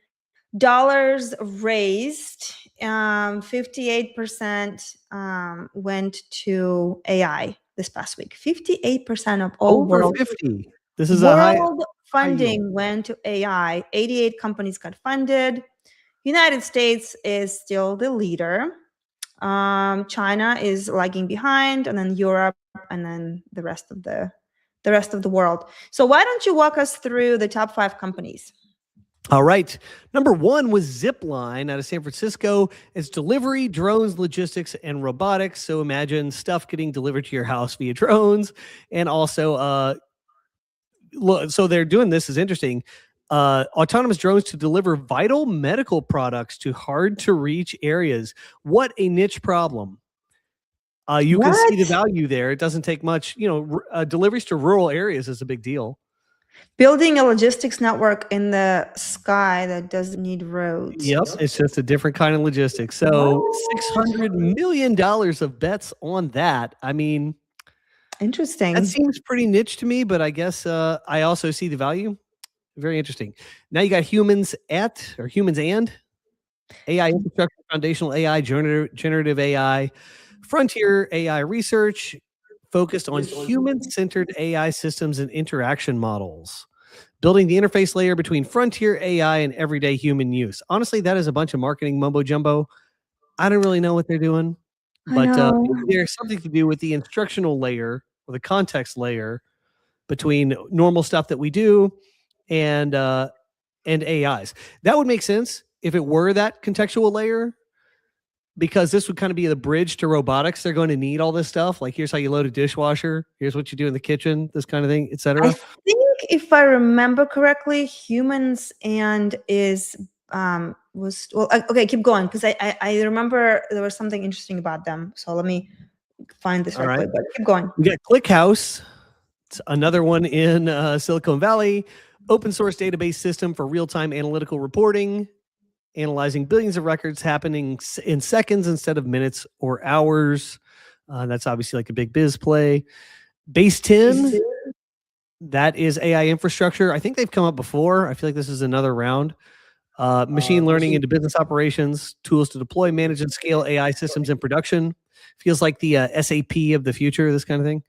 raised. 58% went to AI this past week. 58% of all world 50. This is world funding went to AI. 88 companies got funded. United States is still the leader. China is lagging behind, and then Europe, and then the rest of the world. So why don't you walk us through the top 5 companies? All right. Number 1 was Zipline out of San Francisco. It's delivery, drones, logistics, and robotics. So imagine stuff getting delivered to your house via drones. And also, so they're doing this is interesting. Autonomous drones to deliver vital medical products to hard-to-reach areas. What a niche problem. You can see the value there. It doesn't take much. Deliveries to rural areas is a big deal. Building a logistics network in the sky that doesn't need roads. Yep, it's just a different kind of logistics. So $600 million of bets on that. I mean, interesting. That seems pretty niche to me, but I guess I also see the value. Very interesting. Now you got humans and AI infrastructure, foundational AI, generative AI, frontier AI research focused on human-centered AI systems and interaction models, building the interface layer between frontier AI and everyday human use. Honestly, that is a bunch of marketing mumbo jumbo. I don't really know what they're doing, but there's something to do with the instructional layer or the context layer between normal stuff that we do and AIs. That would make sense if it were that contextual layer, because this would kind of be the bridge to robotics. They're going to need all this stuff. Like, here's how you load a dishwasher. Here's what you do in the kitchen, this kind of thing, etc. I think if I remember correctly, humans and is okay, keep going, because I remember there was something interesting about them. So let me find this right quick, but keep going. We got ClickHouse. It's another one in Silicon Valley. Open source database system for real-time analytical reporting, analyzing billions of records happening in seconds instead of minutes or hours. That's obviously like a big biz play. Base 10, that is AI infrastructure. I think they've come up before. I feel like this is another round. Machine learning into business operations, tools to deploy, manage, and scale AI systems in production. Feels like the SAP of the future, this kind of thing.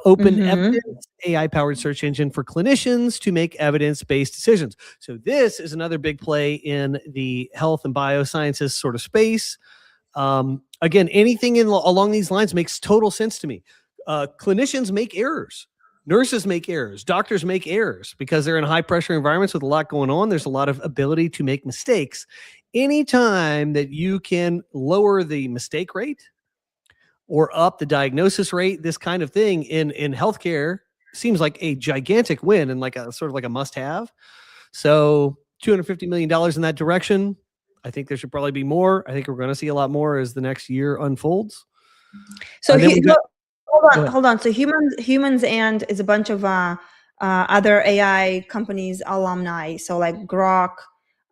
Open evidence, AI-powered search engine for clinicians to make evidence-based decisions. So this is another big play in the health and biosciences sort of space. Again, anything along these lines makes total sense to me. Clinicians make errors. Nurses make errors. Doctors make errors because they're in high-pressure environments with a lot going on. There's a lot of ability to make mistakes. Anytime that you can lower the mistake rate or up the diagnosis rate, this kind of thing in healthcare seems like a gigantic win and like a sort of like a must-have. So $250 million in that direction. I think there should probably be more. I think we're going to see a lot more as the next year unfolds. So hold on. So humans and is a bunch of other AI companies alumni. So like Grok,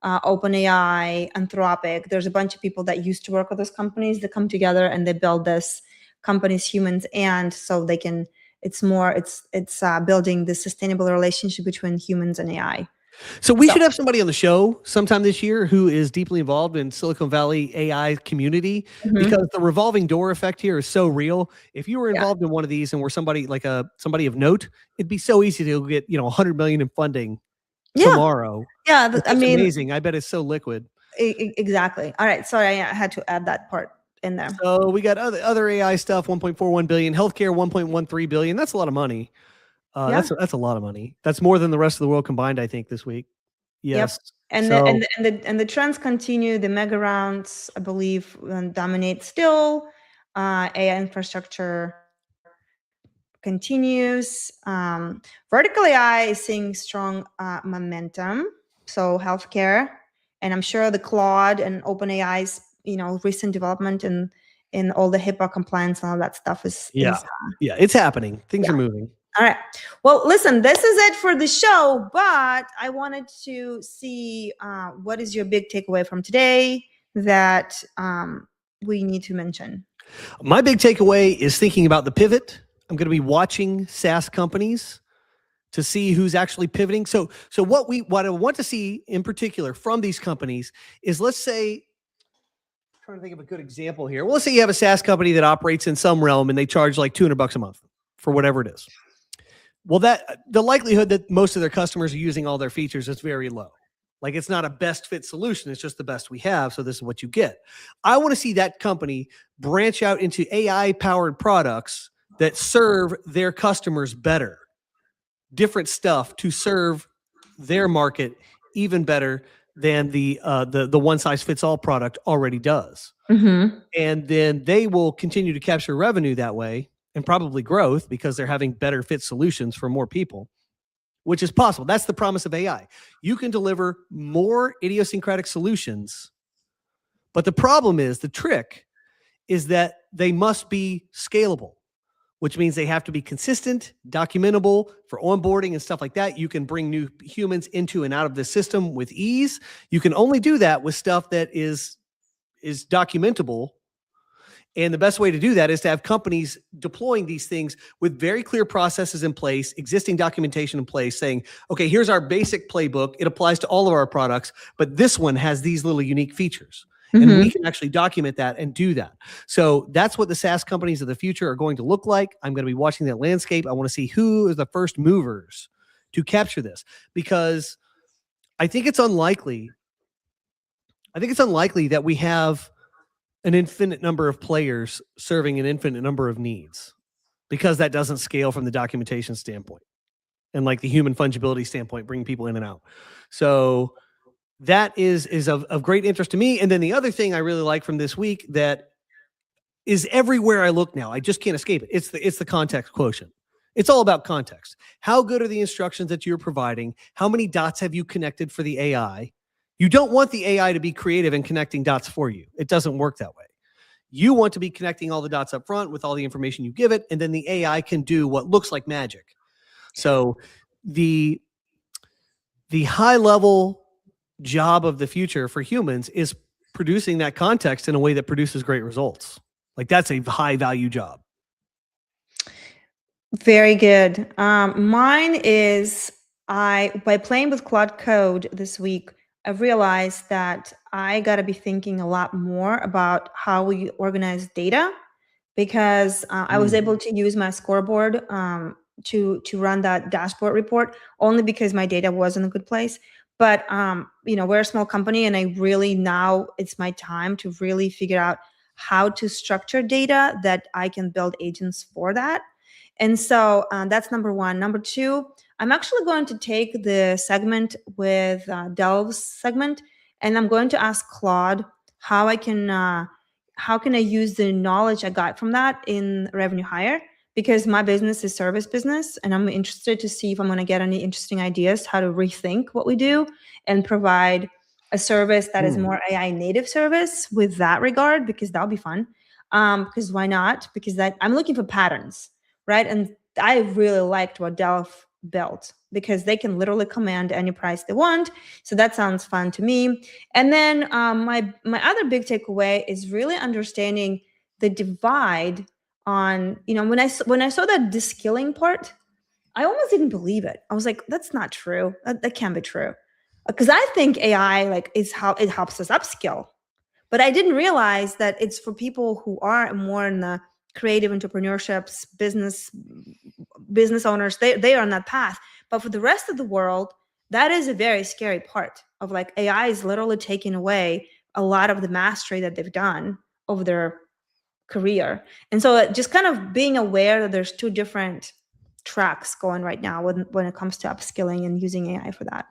OpenAI, Anthropic. There's a bunch of people that used to work with those companies that come together and they build this companies, humans, and so they can. It's building the sustainable relationship between humans and AI. So we should have somebody on the show sometime this year who is deeply involved in Silicon Valley AI community, because the revolving door effect here is so real. If you were involved in one of these and were somebody like somebody of note, it'd be so easy to get $100 million in funding tomorrow. Yeah. It's I just mean, amazing. I bet it's so liquid. exactly. All right. Sorry, I had to add that part in there. So we got other AI stuff, 1.41 billion, healthcare 1.13 billion. That's a lot of money. Yeah. That's a lot of money. That's more than the rest of the world combined, I think, this week. Yep. Yes. And So the trends continue. The mega rounds, I believe, dominate still. AI infrastructure continues. Vertical AI is seeing strong momentum. So healthcare, and I'm sure the Claude and OpenAI's recent development in all the HIPAA compliance and all that stuff is it's happening. Things are moving. all right. Well, listen, this is it for the show, but I wanted to see what is your big takeaway from today that we need to mention. My big takeaway is thinking about the pivot. I'm going to be watching SaaS companies to see who's actually pivoting. So what I want to see in particular from these companies is, let's say, I'm trying to think of a good example here. Well, let's say you have a SaaS company that operates in some realm and they charge like $200 a month for whatever it is. Well, that the likelihood that most of their customers are using all their features is very low. Like, it's not a best fit solution. It's just the best we have. So this is what you get. I want to see that company branch out into AI powered products that serve their customers better, different stuff to serve their market even better than the one size fits all product already does. Mm-hmm. And then they will continue to capture revenue that way, and probably growth, because they're having better fit solutions for more people, which is possible. That's the promise of AI. You can deliver more idiosyncratic solutions, but the problem is, the trick is that they must be scalable, which means they have to be consistent, documentable for onboarding and stuff like that. You can bring new humans into and out of the system with ease. You can only do that with stuff that is documentable. And the best way to do that is to have companies deploying these things with very clear processes in place, existing documentation in place, saying, okay, here's our basic playbook. It applies to all of our products, but this one has these little unique features. Mm-hmm. And we can actually document that and do that. So that's what the SaaS companies of the future are going to look like. I'm going to be watching that landscape. I want to see who is the first movers to capture this, because I think it's unlikely that we have an infinite number of players serving an infinite number of needs, because that doesn't scale from the documentation standpoint and like the human fungibility standpoint, bringing people in and out. So that is of great interest to me. And then the other thing I really like from this week that is everywhere I look now, I just can't escape it. It's the context quotient. It's all about context. How good are the instructions that you're providing? How many dots have you connected for the AI? You don't want the AI to be creative and connecting dots for you. It doesn't work that way. You want to be connecting all the dots up front with all the information you give it, and then the AI can do what looks like magic. So the high level job of the future for humans is producing that context in a way that produces great results. Like, that's a high value job. Very good. Mine is, by playing with Claude Code this week, I've realized that I got to be thinking a lot more about how we organize data, because I was able to use my scoreboard to run that dashboard report only because my data was in a good place. But we're a small company, and I really, now it's my time to really figure out how to structure data that I can build agents for that. And so that's number one. Number two, I'm actually going to take the segment with Delve's segment, and I'm going to ask Claude how can I use the knowledge I got from that in Revenue Hire, because my business is service business, and I'm interested to see if I'm going to get any interesting ideas how to rethink what we do and provide a service that is more AI native service with that regard, because that'll be fun. Because why not? Because I'm looking for patterns. Right. And I really liked what Delph built, because they can literally command any price they want. So that sounds fun to me. And then my other big takeaway is really understanding the divide on, when I saw that de-skilling part, I almost didn't believe it. I was like, that's not true. That can't be true. Because I think AI is how it helps us upskill. But I didn't realize that it's for people who are more in the creative entrepreneurships, business owners. They are on that path. But for the rest of the world, that is a very scary part of like AI is literally taking away a lot of the mastery that they've done over their career. And so just kind of being aware that there's two different tracks going right now when it comes to upskilling and using AI for that.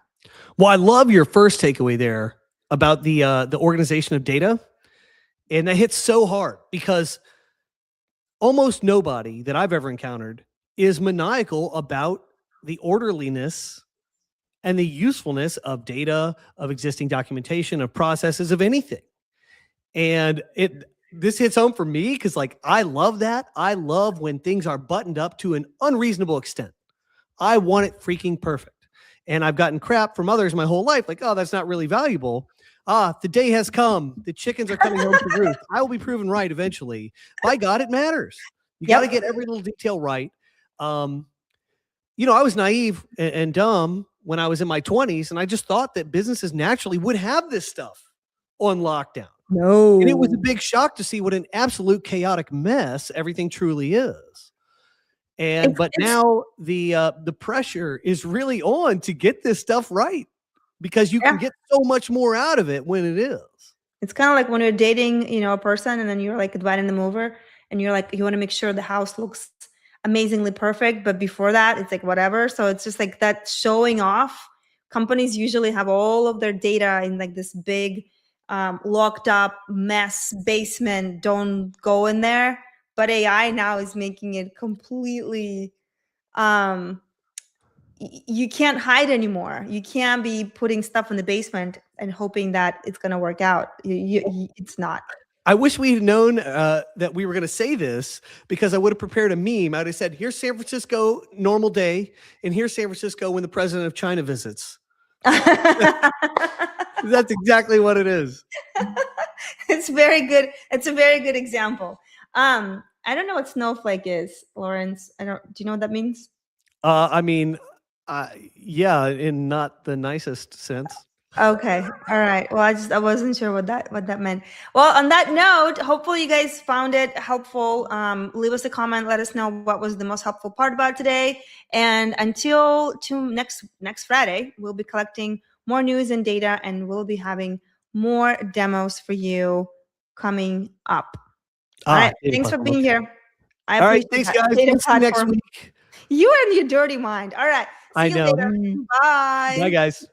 Well, I love your first takeaway there about the organization of data. And that hits so hard because almost nobody that I've ever encountered is maniacal about the orderliness and the usefulness of data, of existing documentation, of processes, of anything. And this hits home for me because like I love that. I love when things are buttoned up to an unreasonable extent. I want it freaking perfect. And I've gotten crap from others my whole life, like, oh, that's not really valuable. The day has come. The chickens are coming home to roost. I will be proven right eventually. By God, it matters. You got to get every little detail right. I was naive and dumb when I was in my 20s, and I just thought that businesses naturally would have this stuff on lockdown. No. And it was a big shock to see what an absolute chaotic mess everything truly is. But now the pressure is really on to get this stuff right because you can get so much more out of it when it is. It's kind of like when you're dating, a person and then you're like inviting them over and you're like, you want to make sure the house looks amazingly perfect. But before that, it's like whatever. So it's just like that showing off. Companies usually have all of their data in like this big locked up mess basement. Don't go in there. But AI now is making it completely you can't hide anymore. You can't be putting stuff in the basement and hoping that it's going to work out. It's not. I wish we had known that we were going to say this because I would have prepared a meme. I would have said, here's San Francisco, normal day, and here's San Francisco when the president of China visits. That's exactly what it is. It's very good. It's a very good example. I don't know what snowflake is, Lawrence. Do you know what that means? Yeah, in not the nicest sense. Okay. All right. Well, I wasn't sure what that meant. Well, on that note, hopefully you guys found it helpful. Leave us a comment. Let us know what was the most helpful part about today. And until next Friday, we'll be collecting more news and data, and we'll be having more demos for you coming up. All right. Thanks for being here. All right. Thanks, guys. We'll see you next week. You and your dirty mind. All right. I know. Bye. Bye, guys.